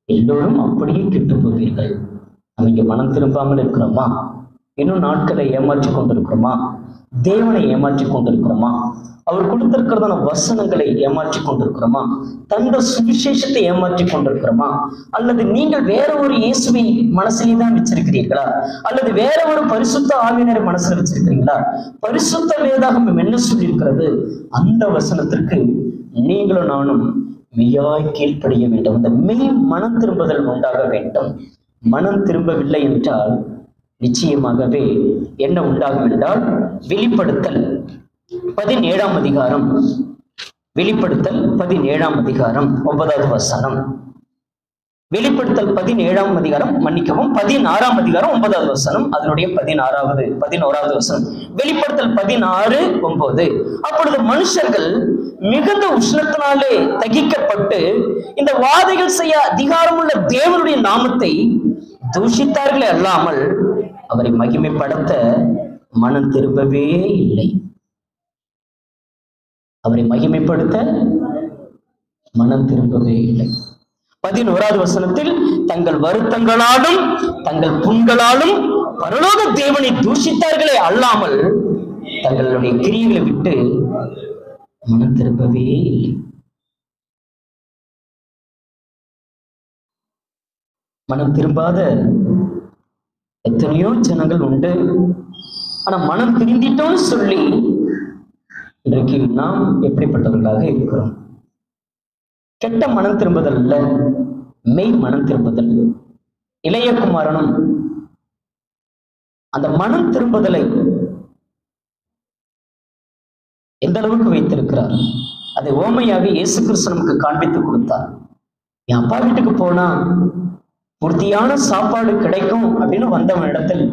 எல்லோரும் அப்படியே கெட்டு போவீர்கள். நம்ம இங்க மனம் திரும்பாமல் இருக்கிறோமா? இன்னும் நாட்களை ஏமாற்றி கொண்டிருக்கிறோமா? தேவனை ஏமாற்றி கொண்டிருக்கிறோமா? அவர் கொடுத்திருக்கிறதான வசனங்களை ஏமாற்றி கொண்டிருக்கிறோமா? தந்த சுவிசேஷத்தை ஏமாற்றி கொண்டிருக்கிறோமா? அல்லது நீங்கள் வேற ஒரு இயேசுவை மனசிலே தான் வச்சிருக்கிறீர்களா? அல்லது வேற ஒரு பரிசுத்த ஆவியினரை மனசுல வச்சிருக்கிறீங்களா? பரிசுத்த வேதாகமம் என்ன சொல்லியிருக்கிறது? அந்த வசனத்திற்கு நீங்களும் நானும் மெய்யாய் கீழ்ப்படிய வேண்டும். அந்த மெய் மனம் திரும்புதல் உண்டாக வேண்டும். மனம் திரும்பவில்லை என்றால் நிச்சயமாகவே என்ன உண்டாகும் என்றால், வெளிப்படுத்தல் 17ஆம் அதிகாரம், வெளிப்படுத்தல் 17ஆம் அதிகாரம் 9வது வசனம், வெளிப்படுத்தல் 17ஆம் அதிகாரம், மன்னிக்கவும் 16ஆம் அதிகாரம் 9வது வசனம், அதனுடைய 11வது வசனம். வெளிப்படுத்தல் 16:9. அப்பொழுது மனுஷர்கள் மிகுந்த உஷ்ணத்தினாலே தகிக்கப்பட்டு இந்த வாதைகள் செய்ய அதிகாரமுள்ள தேவனுடைய நாமத்தை தூஷித்தார்களே அல்லாமல் அவரை மகிமைப்படுத்த மனம் திரும்பவே இல்லை. அவரை மகிமைப்படுத்த மனம் திரும்பவே இல்லை. 11வது வசனத்தில், தங்கள் வருத்தங்களாலும் தங்கள் புண்களாலும் பரலோக தேவனை தூஷித்தார்களே அல்லாமல் தங்களுடைய கிரியைகளை விட்டு மனம் திரும்பவே இல்லை. மனம் திரும்பாத எத்தனையோ ஜனங்கள் உண்டு. ஆனா மனம் திருந்திட்டோம்னு சொல்லி இன்றைக்கு நாம் எப்படிப்பட்டவர்களாக இருக்கிறோம்? கெட்ட மனம் திரும்புதல் அல்ல, மெய் மனம் திரும்புதல். இளைய குமாரனும் அந்த மனம் திரும்புதலை எந்த அளவுக்கு வைத்திருக்கிறார்? அதை ஓமையாக இயேசு கிறிஸ்து நமக்கு காண்பித்து கொடுத்தார். என் அப்பா வீட்டுக்கு போனா பூர்த்தியான சாப்பாடு கிடைக்கும் அப்படின்னு வந்தவன் இடத்தில்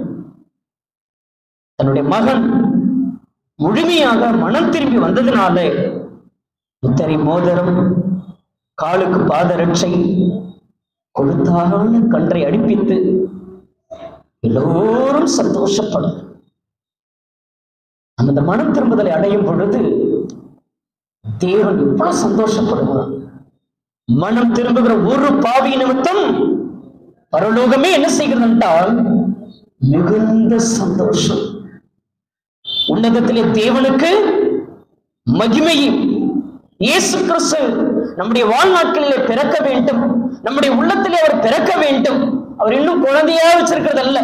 தன்னுடைய மகன் முழுமையாக மனம் திரும்பி வந்ததினால முத்தரை மோதிரம், காலுக்கு பாதரட்சை, கொழுத்தான கன்றை அடிப்பித்து எல்லோரும் சந்தோஷப்படும். நம்ம இந்த மனம் திரும்புதலை அடையும் பொழுது தேவன் எவ்வளவு சந்தோஷப்படுவார். மனம் திரும்புகிற ஒரு பாவி நிமித்தம் பரலோகமே என்ன செய்கிறது என்றால் மிகுந்த சந்தோஷம். உன்னதத்திலே தேவனுக்கு மகிமையும். இயேசு கிறிஸ்து நம்முடைய வாழ்நாட்களிலே பிறக்க வேண்டும், நம்முடைய உள்ளத்திலே அவர் பிறக்க வேண்டும். அவர் இன்னும் குழந்தையா வச்சிருக்கிறது அல்ல,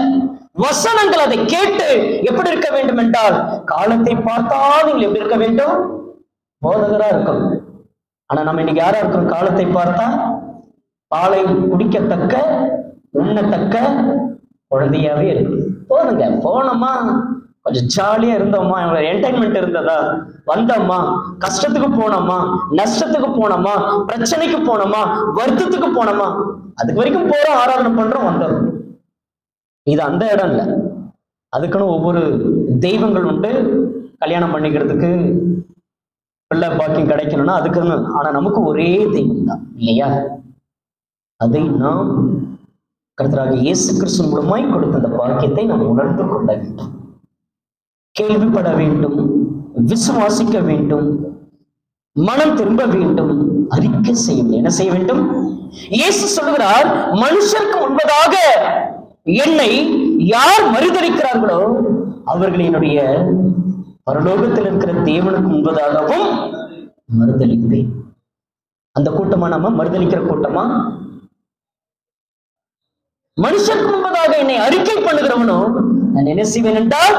வசனங்கள் அதை கேட்டு எப்படி இருக்க வேண்டும் என்றால், காலத்தை பார்த்தால் நீங்கள் எப்படி இருக்க வேண்டும்? போதகரா இருக்கணும். ஆனா நம்ம இன்னைக்கு யாரா இருக்கோம்? காலத்தை பார்த்தா பாலை குடிக்கத்தக்க உண்ணத்தக்க குழந்தையாவே இருக்கு. போதுங்க, போனோமா, கொஞ்சம் ஜாலியா இருந்தோமா, என்டர்டைன்மெண்ட் இருந்ததா, வந்தோமா, கஷ்டத்துக்கு போனோமா, நஷ்டத்துக்கு போனோமா, பிரச்சனைக்கு போனோமா, வருத்தத்துக்கு போனோமா, அதுக்கு வரைக்கும் போறோம், ஆராதனை பண்றோம், வந்துடும். இது அந்த இடம் இல்லை. அதுக்குன்னு ஒவ்வொரு தெய்வங்கள் உண்டு. கல்யாணம் பண்ணிக்கிறதுக்கு, பிள்ளை பாக்கியம் கிடைக்கணும்னா அதுக்குன்னு. ஆனா நமக்கு ஒரே தெய்வம் தான் இல்லையா? அதை நாம் கர்த்தராகிய இயேசு கிறிஸ்து மூலமாய் கொடுத்த அந்த பாக்கியத்தை நாம் உணர்ந்து கொள்ள வேண்டும், கேள்விப்பட வேண்டும், விசுவாசிக்க வேண்டும், மனம் திரும்ப வேண்டும், அறிக்கை செய்ய வேண்டும். என்ன செய்ய வேண்டும்? இயேசு சொல்லுகிறார், மனுஷருக்கு முன்பதாக என்னை யார் மறுதலிக்கிறார்களோ அவர்கள் என்னுடைய பரலோகத்தில் இருக்கிற தேவனுக்கு முன்பதாகவும் மறுதலிப்பேன். அந்த கூட்டமா நம்ம மறுதலிக்கிற கூட்டமா? மனுஷருக்கு முன்பதாக என்னை அறிக்கை பண்ணுகிறவனோ நான் என்ன செய்வேன் என்றால்,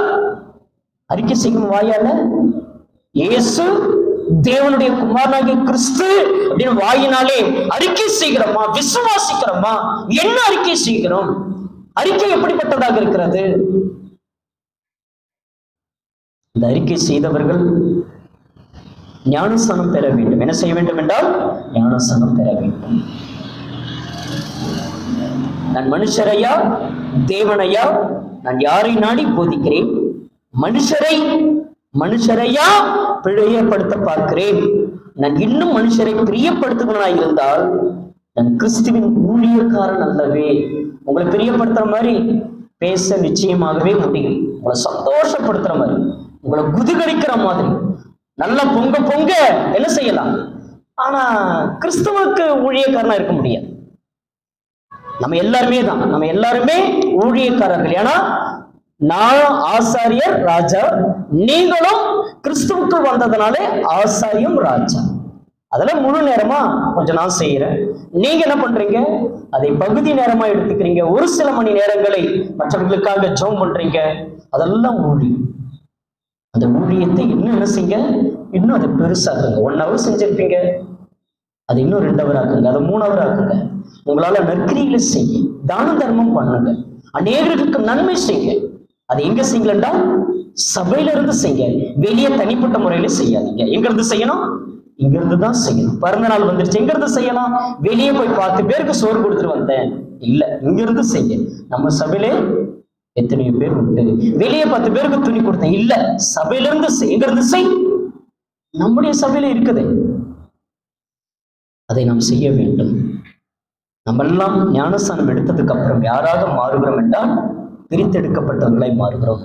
அறிக்கை செய்யும் வாயால இயேசு தேவனுடைய குமாரனாகிய கிறிஸ்து அப்படின்னு வாயினாலே அறிக்கை செய்கிறோமா? விசுவாசிக்கிறோமா? என்ன அறிக்கை செய்கிறோம்? அறிக்கை எப்படிப்பட்டதாக இருக்கிறது? இந்த அறிக்கை செய்தவர்கள் ஞானஸ்நானம் பெற வேண்டும். என்ன செய்ய வேண்டும் என்றால், ஞானஸ்நானம் பெற வேண்டும். நான் மனுஷரையா தேவனையா? நான் யாரை நாடி போதிக்கிறேன்? மனுஷரையா பிரியப்படுத்த பார்க்கிறேன். நான் இன்னும் மனுஷரை பிரியப்படுத்துவனாய் இருந்தால் நான் கிறிஸ்துவின் ஊழியக்காரன் அல்லவே. உங்களை பிரியப்படுத்துற மாதிரி பேச நிச்சயமாகவே முடியும். உங்களை சந்தோஷப்படுத்துற மாதிரி, உங்களை குதிகரிக்கிற மாதிரி, நல்லா பொங்க பொங்க என்ன செய்யலாம். ஆனா கிறிஸ்துவுக்கு ஊழியக்காரனா இருக்க முடியாது. நம்ம எல்லாருமே தான், நம்ம எல்லாருமே ஊழியக்காரர்கள். ஏன்னா நான் ஆசாரியர் ராஜா, நீங்களும் கிறிஸ்துவுக்குள் வந்ததுனாலே ஆசாரியம் ராஜா. அதெல்லாம் முழு நேரமா கொஞ்சம் நான் செய்யறேன். நீங்க என்ன பண்றீங்க? அதை பகுதி நேரமா எடுத்துக்கிறீங்க. ஒரு சில மணி நேரங்களை மற்றவர்களுக்காக ஜெபம் பண்றீங்க. அதெல்லாம் ஊழியம். அந்த ஊழியத்தை இன்னும் என்ன செய்யுங்க? இன்னும் அதை பெருசாக்குங்க. 1 hour செஞ்சிருப்பீங்க, அது இன்னும் 2 hour ஆக்குங்க, அதை 3 hour ஆக்குங்க. உங்களால நற்கிரிகளை செய்ய, தான தர்மம் பண்ணுங்க, அநேகருக்கு நன்மை செய்யுங்க. அது எங்க செய்யுங்களா? சபையில இருந்து செய்ய. வெளியே தனிப்பட்ட முறையில செய்யாதீங்க. எங்க இருந்து செய்யணும்? இங்க இருந்து தான் செய்யணும். பிறந்த நாள் வந்துருச்சு, எங்க இருந்து செய்யலாம்? வெளியே போய் 10 பேருக்கு சோறு கொடுத்துட்டு வந்தேன் இல்ல, இங்க இருந்து செய்ய. நம்ம சபையிலே எத்தனையோ பேர் உண்டு. வெளியே 10 பேருக்கு துணி கொடுத்தேன் இல்ல, சபையில இருந்து செய். எங்க இருந்து செய்? நம்முடைய சபையில இருக்குது, அதை நாம் செய்ய வேண்டும். நம்ம எல்லாம் ஞானஸ்நானம் எடுத்ததுக்கு அப்புறம் யாராக மாறுகிறோம் என்றால், பிரித்தெடுக்கப்பட்டவர்களாய் மாறுகிறோம்.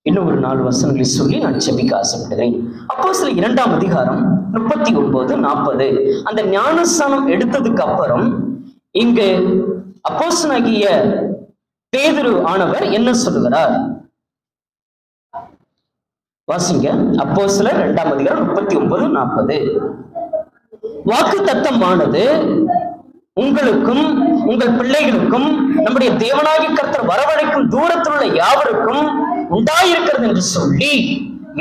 இன்னும் ஒரு 4 வசனங்களை சொல்லி நான் செபிக்க ஆசைப்படுகிறேன். அப்போஸ்தலர் 2ஆம் அதிகாரம் 39-40. அந்த ஞானஸ்நானம் எடுத்ததுக்கு அப்புறம் இங்கு அப்போஸ்தலனாகிய பேதுரு ஆனவர் என்ன சொல்லுகிறார்? வாசிங்க. அப்போஸ்தலர் 2ஆம் அதிகாரம் 39-40. வாக்குத்தத்தமானது உங்களுக்கும் உங்கள் பிள்ளைகளுக்கும் நம்முடைய தேவனாகிய கர்த்தர் வரவழைக்கும் தூரத்தில் உள்ள யாவருக்கும் உண்டாயிருக்கிறது என்று சொல்லி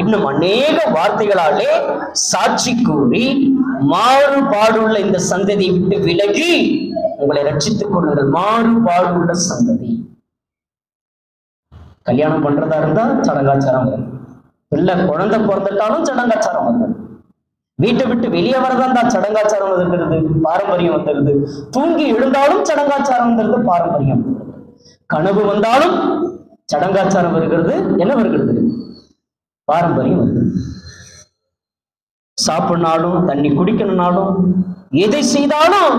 இன்னும் அநேக வார்த்தைகளாலே சாட்சி கூறி மாறுபாடுள்ள இந்த சந்ததியை விட்டு விலகி உங்களை ரட்சித்துக் கொள்ளுங்கள். மாறுபாடுள்ள சந்ததி. கல்யாணம் பண்றதா இருந்தா சடங்காச்சாரம் வரும், பிள்ளை குழந்தை பிறந்துட்டாலும் சடங்காச்சாரம் வரும், வீட்டை விட்டு வெளியே வரதா இருந்தா சடங்காச்சாரம் வந்துருக்கிறது, பாரம்பரியம் வந்துருது, தூங்கி எழுந்தாலும் சடங்காச்சாரம் வந்துருது, பாரம்பரியம் வந்துருது, கனவு வந்தாலும் சடங்காச்சாரம் வருகிறது, என்ன வருகிறது? பாரம்பரியம் வருகிறது. சாப்பிடனாலும் தண்ணி குடிக்கணும்னாலும் எதை செய்தாலும்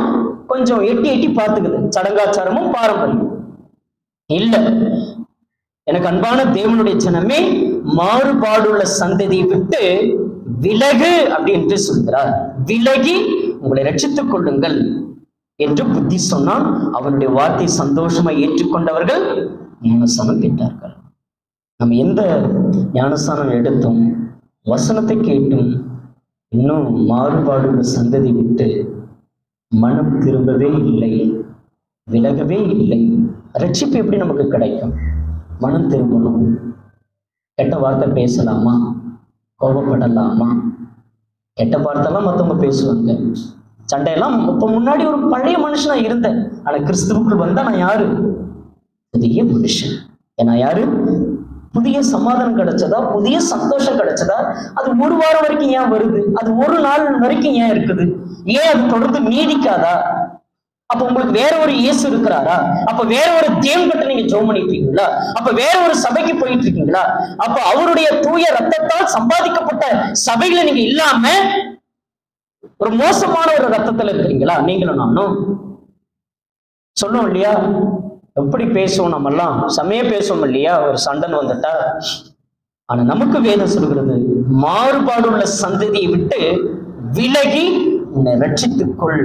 கொஞ்சம் எட்டி எட்டி பார்த்துக்குது, சடங்காச்சாரமும் பாரம்பரியம் இல்ல. எனக்கு அன்பான தேவனுடைய ஜனமே, மாறுபாடுள்ள சந்ததியை விட்டு விலகு அப்படி என்று சொல்கிறார். விலகி உங்களை ரட்சித்துக் கொள்ளுங்கள் என்று புத்தி சொன்னால் அவனுடைய வார்த்தை சந்தோஷமாய் ஏற்றுக்கொண்டவர்கள் ஞானஸ்நானம் பெற்றார்கள். நம்ம எந்த ஞானஸ்நானம் எடுத்தும் வசனத்தை கேட்டும் இன்னும் மாறுபாடுள்ள சந்ததி விட்டு மனம் திரும்பவே இல்லை, விலகவே இல்லை. ரட்சிப்பு எப்படி நமக்கு கிடைக்கும்? மனம் திரும்பணும். கெட்ட வார்த்தை பேசலாமா, கோபப்படலாமா? கெட்ட வார்த்தைலாம் மற்றவங்க பேசுவாங்க, சண்டையெல்லாம். இப்போ முன்னாடி ஒரு பழைய மனுஷனா இருந்தேன், ஆனா கிறிஸ்துவுக்குள் வந்தா நான் யாரு? புதிய மனுஷன். ஏன்னா யாரு? புதிய சமாதானம் கிடைச்சதா, புதிய சந்தோஷம் கிடைச்சதா? அது ஒரு வாரம் வரைக்கும் ஏன் வருது? அது ஒரு நாள் வரைக்கும் ஏன் இருக்குது? ஏன் அது தொடர்ந்து நீடிக்காதா? அப்ப உங்களுக்கு வேற ஒரு இயேசு இருக்கிறாரா? அப்ப வேற ஒரு தேவன் கிட்ட நீங்க ஜெபம் பண்ணிட்டு இருக்கீங்களா? அப்ப வேற ஒரு சபைக்கு போயிட்டு இருக்கீங்களா? அப்ப அவருடைய தூய ரத்தத்தால் சம்பாதிக்கப்பட்ட சபைகளை நீங்க இல்லாம ஒரு மோசமான ஒரு ரத்தத்துல இருக்கிறீங்களா? நீங்களும் நானும் சொல்லுவோம் இல்லையா? எப்படி பேசுவோம், நம்ம எல்லாம் செமையா பேசுவோம் இல்லையா ஒரு சண்டன் வந்துட்டா? ஆனா நமக்கு வேதம் சொல்கிறது, மாறுபாடு உள்ள சந்ததியை விட்டு விலகி உன்னை ரட்சித்துக்கொள்.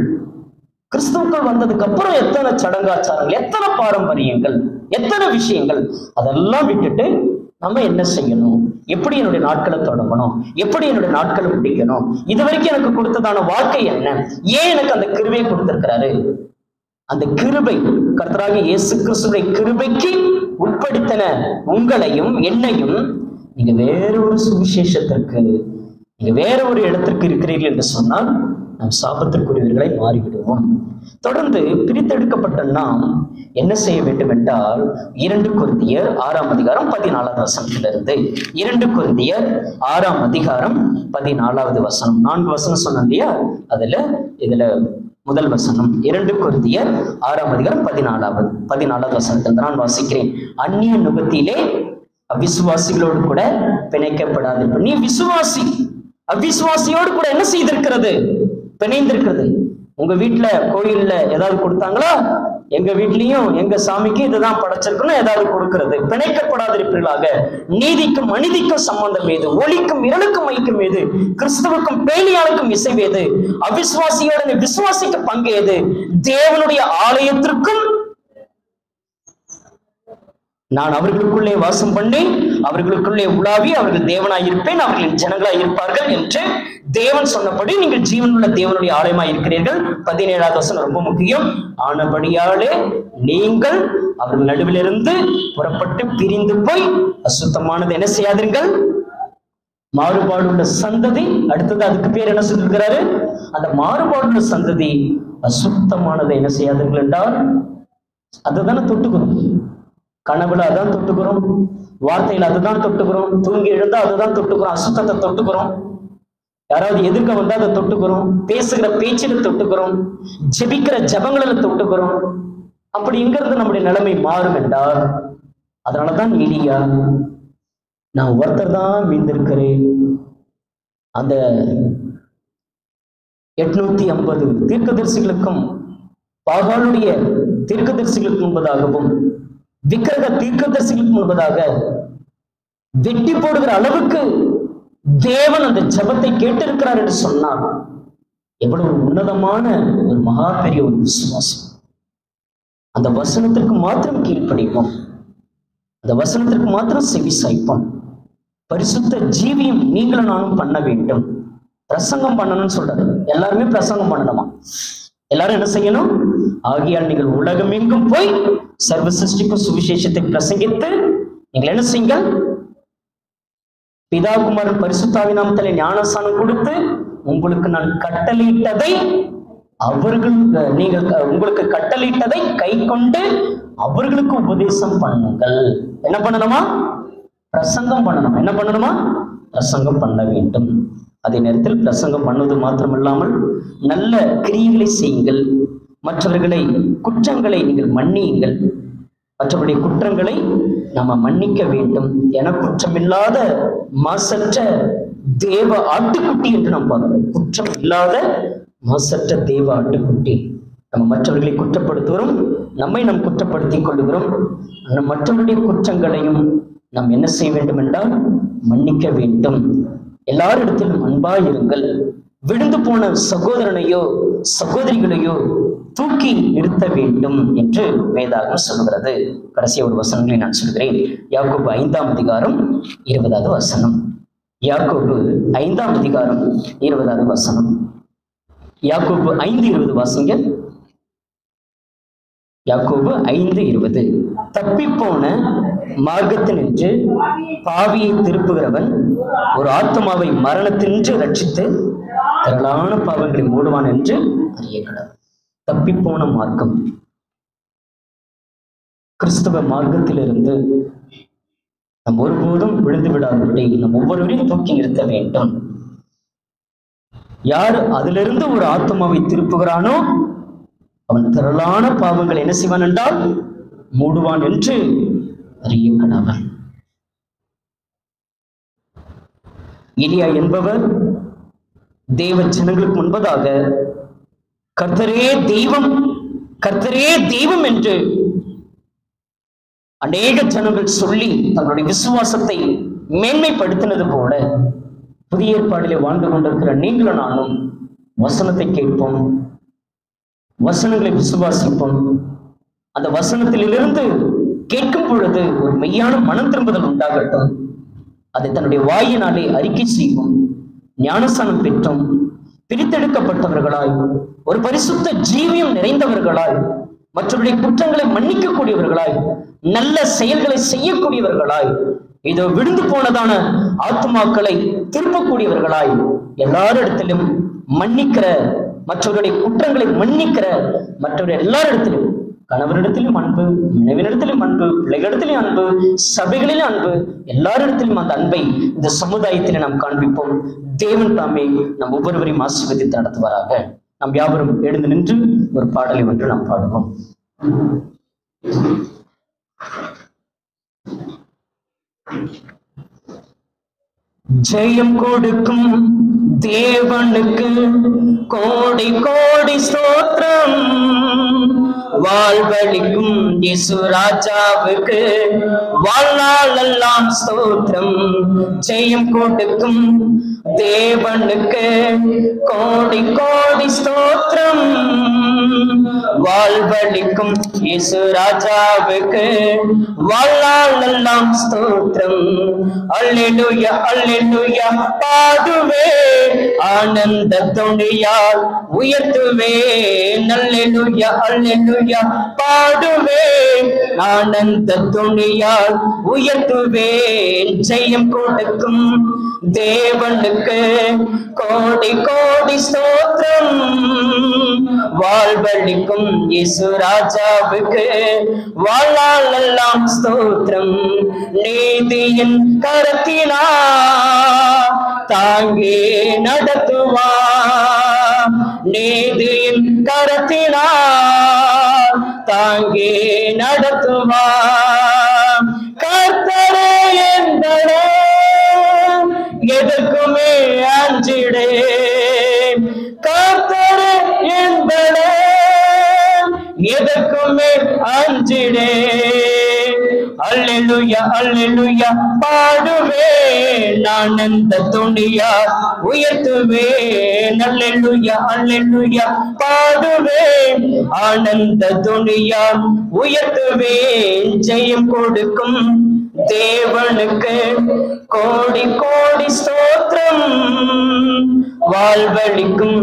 கிறிஸ்துவுக்குள் வந்ததுக்கு அப்புறம் எத்தனை சடங்காச்சாரங்கள், எத்தனை பாரம்பரியங்கள், எத்தனை விஷயங்கள், அதெல்லாம் விட்டுட்டு நம்ம என்ன செய்யணும்? எப்படி என்னுடைய நாட்களை தொடங்கணும்? எப்படி என்னுடைய நாட்களை முடிக்கணும்? இது வரைக்கும் எனக்கு கொடுத்ததான வாழ்க்கை என்ன? ஏன் எனக்கு அந்த கிருபையை கொடுத்திருக்கிறாரு? அந்த கிருபை, கர்த்தராகிய இயேசு கிறிஸ்துவின் கிருபைக்கு உட்படுத்தின உங்களையும் என்னையும் நீங்க வேற ஒரு சுவிசேஷத்திற்கு, நீங்க வேற ஒரு இடத்திற்கு இருக்கிறீர்கள் என்று சொன்னால் நாம் சாபத்திற்குரியவர்களை மாறிவிடுவோம். தொடர்ந்து பிரித்தெடுக்கப்பட்ட நாம் என்ன செய்ய வேண்டும் என்றால், 2 கொரிந்தியர் 6ஆம் அதிகாரம் 14வது வசனத்திலிருந்து 2 கொரிந்தியர் 6ஆம் அதிகாரம் 14வது வசனம். 4 வசனம் சொன்னோம் இல்லையா? இதுல முதல் வசனம் 2 கொரிந்தியர் 6ஆம் அதிகாரம் 14வது வசனத்தில் நான் வாசிக்கிறேன். அந்நிய நுகத்திலே அவிசுவாசிகளோடு கூட பிணைக்கப்படாது. நீ விசுவாசி, அவிசுவாசியோடு கூட என்ன செய்திருக்கிறது? பிணைந்திருக்கிறது. உங்க வீட்டுல கோயில்ல ஏதாவது கொடுத்தாங்களா? எங்க வீட்லயும் எங்க சாமிக்கு இதுதான் படைச்சிருக்கணும் ஏதாவது கொடுக்கிறது. பிணைக்கப்படாதிருப்பீர்களாக. நீதிக்கும் அநீதிக்கும் சம்பந்தம் ஏது? ஒளிக்கும் இருளுக்கும் ஐக்கியம் ஏது? கிறிஸ்துவுக்கும் பேலியாளுக்கும் இசைவேது? அவிசுவாசியோட விசுவாசிக்க பங்கு ஏது? தேவனுடைய ஆலயத்திற்கும் நான் அவர்களுக்குள்ளே வாசம் பண்ணி அவர்களுக்குள்ளே உலாவி அவர்கள் தேவனாய் இருப்பேன், அவர்களின் ஜனங்களாய் இருப்பார்கள் என்று தேவன் சொன்னபடி நீங்கள் ஜீவனுள்ள தேவனுடைய ஆலயமாய் இருக்கிறீர்கள். 17வது வசனம் ரொம்ப முக்கியம். ஆனபடியாலே நீங்கள் அவர்கள் நடுவிலிருந்து புறப்பட்டு பிரிந்து போய் அசுத்தமானது என்ன செய்யாதீர்கள்? மாறுபாடுள்ள சந்ததி. அடுத்தது அதுக்கு பேர் என்ன சொல்லிருக்கிறாரு? அந்த மாறுபாடுள்ள சந்ததி அசுத்தமானதை என்ன செய்யாதீர்கள் என்றால், அதுதானே தொட்டுக்கிறோம். கனவுல அதான் தொட்டுக்கிறோம், வார்த்தையில அதுதான் தொட்டுக்கிறோம், தூங்கி எழுந்தா அதுதான் தொட்டுக்கிறோம், அசுத்தத்தை தொட்டுக்கிறோம், யாராவது எதிர்க்க வந்தா அதை தொட்டுக்கிறோம், பேசுகிற பேச்சில தொட்டுக்கிறோம், ஜெபிக்கிற ஜபங்களில தொட்டுக்கிறோம். அப்படி இங்கிருந்து நம்முடைய நிலைமை மாறும் என்றால், அதனாலதான் எலியா, நான் ஒருத்தர் தான் மீந்திருக்கிறேன், அந்த 850 தீர்க்கதரிசிகளுக்கும் பாகாலுடைய தீர்க்கதரிசிகளுக்கு முன்பதாகவும் விக்கிரக தீர்க்கதரிசிகளுக்கு முன்பதாக வெட்டி போடுகிற அளவுக்கு தேவன் அந்த ஜபத்தை கேட்டிருக்கிறார் என்று சொன்னார். எவ்வளவு உன்னதமான ஒரு மகா பெரிய ஒரு விசுவாசம். அந்த வசனத்திற்கு மாத்திரம் கீழ்ப்படிப்போம், அந்த வசனத்திற்கு மாத்திரம் செவி சாய்ப்போம். பரிசுத்த ஜீவியம் நீங்களும் நானும் பண்ண வேண்டும். பிரசங்கம் பண்ணணும்னு சொல்றாரு. எல்லாருமே பிரசங்கம் பண்ணணுமா? எல்லாரும் என்ன செய்யணும்? ஆகியால் நீங்கள் உலகமெங்கும் போய் சர்வ சிருஷ்டிக்கும் சுவிசேஷத்தை பிரசங்கித்து நீங்கள் என்ன செய்யுங்க? பிதா குமாரன் பரிசுத்தாவி நாமத்திலே ஞானஸ்நானம் கொடுத்து உங்களுக்கு நான் கட்டளையிட்டதை உங்களுக்கு கட்டளையிட்டதை கை கொண்டு அவர்களுக்கு உபதேசம் பண்ணுங்கள். என்ன பண்ணணுமா? பிரசங்கம் பண்ணணும். என்ன பண்ணணுமா? பிரசங்கம் பண்ண வேண்டும். அதே நேரத்தில் பிரசங்கம் பண்ணுவது மாத்திரமில்லாமல் நல்ல கிரியைகளை செய்யுங்கள். மற்றவர்களை குற்றங்களை நீங்கள் மன்னியுங்கள். மற்றவருடைய குற்றங்களை நம்ம மன்னிக்க வேண்டும். என குற்றமில்லாத மாசற்ற தேவ ஆட்டுக்குட்டி என்று நாம் பார்க்கிறோம். குற்றம் இல்லாத மாசற்ற தேவ ஆட்டுக்குட்டி. நம்ம மற்றவர்களை குற்றப்படுத்துகிறோம், நம்மை நாம் குற்றப்படுத்திக் கொள்ளுகிறோம். மற்றவருடைய குற்றங்களையும் நாம் என்ன செய்ய வேண்டும் என்றால் மன்னிக்க வேண்டும். எல்லாரிடத்திலும் அன்பாயிருங்கள். விழுந்து போன சகோதரனையோ சகோதரிகளையோ தூக்கி நிறுத்த வேண்டும் என்று வேதாகம் சொல்கிறது. கடைசி ஒரு வசனங்களை நான் சொல்கிறேன். யாக்கோபு 5ஆம் அதிகாரம் 20வது வசனம். யாக்கோபு 5ஆம் அதிகாரம் 20வது வசனம். யாக்கோபு 5:20 வாசிங்க. யாக்கோபு 5:20. தப்பிப்போன மார்க்கத்தினின்று பாவியை திருப்புகிறவன் ஒரு ஆத்மாவை மரணத்தினின்று ரட்சித்து திரளான பாவங்களை மூடுவான் என்று அறியக்கூடாது. தப்பிப்போன மார்க்கம், கிறிஸ்தவ மார்க்கத்திலிருந்து நம் ஒருபோதும் விழுந்து விடாதபடி நம் ஒவ்வொருவரையும் தூக்கி நிறுத்த வேண்டும். யார் அதிலிருந்து ஒரு ஆத்மாவை திருப்புகிறானோ அவன் திரளான பாவங்களை என்ன செய்வான் என்றால் மூடுவான் என்று அறியக்கடாவன். எலியா என்பவர் தேவ ஜனங்களுக்கு முன்பதாக கர்த்தரே தெய்வம், கர்த்தரே தெய்வம் என்று அநேக ஜனங்கள் சொல்லி தங்களுடைய விசுவாசத்தை மேன்மைப்படுத்தினது போல புதிய ஏற்பாட்டிலே வாழ்ந்து கொண்டிருக்கிற நீங்களும் நானும் வசனத்தை கேட்போம், வசனங்களை விசுவாசிப்போம். அந்த வசனத்திலிருந்து கேட்கும் பொழுது ஒரு மெய்யான மனம் திரும்புதல் உண்டாகட்டும். அதை தன்னுடைய வாயினாலே அறிக்கை செய்வோம். ஞானஸ்தானம் பெற்றோம், பிரித்தெடுக்கப்பட்டவர்களாய், ஒரு பரிசுத்த ஜீவியம் நிறைந்தவர்களாய், மற்றவருடைய குற்றங்களை மன்னிக்கக்கூடியவர்களாய், நல்ல செயல்களை செய்யக்கூடியவர்களாய், இதோ விழுந்து போனதான ஆத்மாக்களை திருப்பக்கூடியவர்களாய், எல்லாரிடத்திலும் மன்னிக்கிற, மற்றவருடைய குற்றங்களை மன்னிக்கிற, மற்றவருடைய எல்லாரிடத்திலும், கணவரிடத்திலும் அன்பு, மனைவியிடத்திலும் அன்பு, பிள்ளைகளிடத்திலும் அன்பு, சபைகளிலும் அன்பு, எல்லாரிடத்திலும் அந்த அன்பை இந்த சமுதாயத்தில் நாம் காண்பிப்போம். தேவன் தாமே நம் ஒவ்வொருவரையும் ஆசீர்வதித்து நடத்துவாராக. நாம் யாவரும் எழுந்து நின்று ஒரு பாடலை ஒன்று நாம் பாடுவோம். ஜெயம் கொடுக்கும் தேவனுக்கு கோடி கோடி ஸ்தோத்திரம், வாழ்வழிக்கும் இயேசு ராஜாவுக்கு வாழ்நாளெல்லாம் ஸ்தோத்திரம். ஜெயம் கொடுக்கும் தேவனுக்கு கோடி கோடி ஸ்தோத்திரம், வாழ்வழிக்கும் இயேசு ராஜாவுக்கு வாழ்நாளெல்லாம் ஸ்தோத்திரம். அல்லேலூயா அல்லேலூயா பாடுவே, ஆனந்த துணியால் உயர்த்துவே. அல்லேலூயா அல்லேலூயா பாடுவே, ஆனந்த துணியால் உயர்த்துவே. ஜெயம் கொடுக்கும் தேவனுக்கு கோடி கோடி ஸ்தோத்திரம், வாழ்வழிக்கும் இயேசு ராஜாவுக்கு வாழ்நாளெல்லாம் ஸ்தோத்திரம். நீதியின் கரத்தினா தாங்கி நடத்துவா, நீதியின் கரத்தினா தாங்கி நடத்துவா. கர்த்தரே என்பதே எதற்குமே அஞ்சிடே, கர்த்தரே என்பதே எதற்குமே அஞ்சிடே. அல்லேலூயா அல்லேலூயா பாடுவே, நான் அந்த துணியா உயர்த்துவே. அல்லேலூயா அல்லேலூயா பாடுவே, ஆனந்த துணியா உயர்த்துவே. ஜெயம் கொடுக்கும் தேவனுக்கு கோடி கோடி ஸ்தோத்திரம், வாழ்வழிக்கும்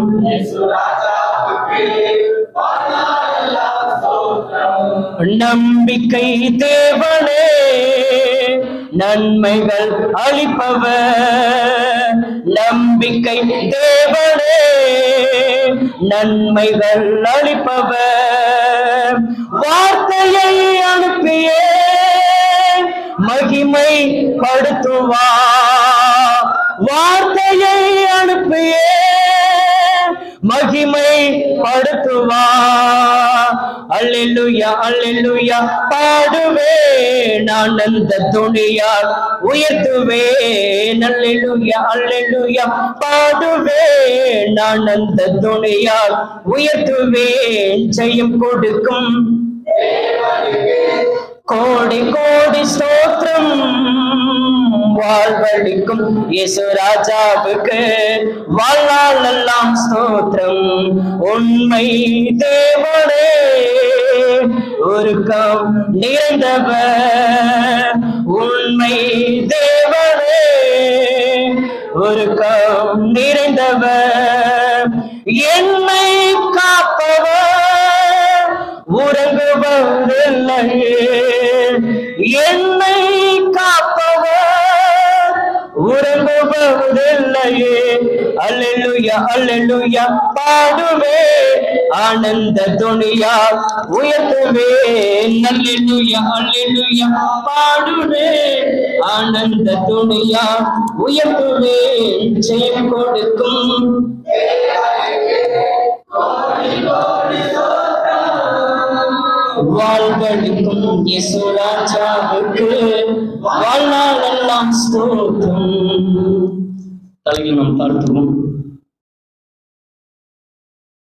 நம்பிக்கை தேவனே, நன்மைகள் அளிப்பவர். நம்பிக்கை தேவனே, நன்மைகள் அளிப்பவர். வார்த்தையை அனுப்பியே மகிமை படுத்துவா, வார்த்தையை அனுப்பியே மகிமை படுத்துவா. அல்லேலூயா அல்லேலூயா பாடுவே, நான் அந்த துணியால் உயர்த்துவே. அல்லேலூயா அல்லேலூயா பாடுவே, நான் அந்த துணியால் உயர்த்துவே. ஜெயம் கொடுக்கும் கோடி கோடி ஸ்தோத்திரம், வாழ்வழிக்கும் இயேசு ராஜாவுக்கு வாழ்நாளெல்லாம் ஸ்தோத்திரம். உண்மை தேவனே, ஒருக்கம் நிறைந்தவர். உண்மை தேவனே, ஒருக்கம் நிறைந்தவர். என்னை காப்பவர், உறங்குவர் அல்லேலூயா அல்லேலூயா பாடுவே ஆனந்த துணியா உயர்த்துவே அல்லேலூயா அல்லேலூயா பாடுவே ஆனந்த துணியா உயர்த்துவே ஜெயம் கொடுக்கும் வாழ்வழிக்கும் இயேசு ராஜாவுக்கு வாழ்நாளெல்லாம் ஸ்தோத்திரம். தலையில் நாம் பார்த்துவோம்.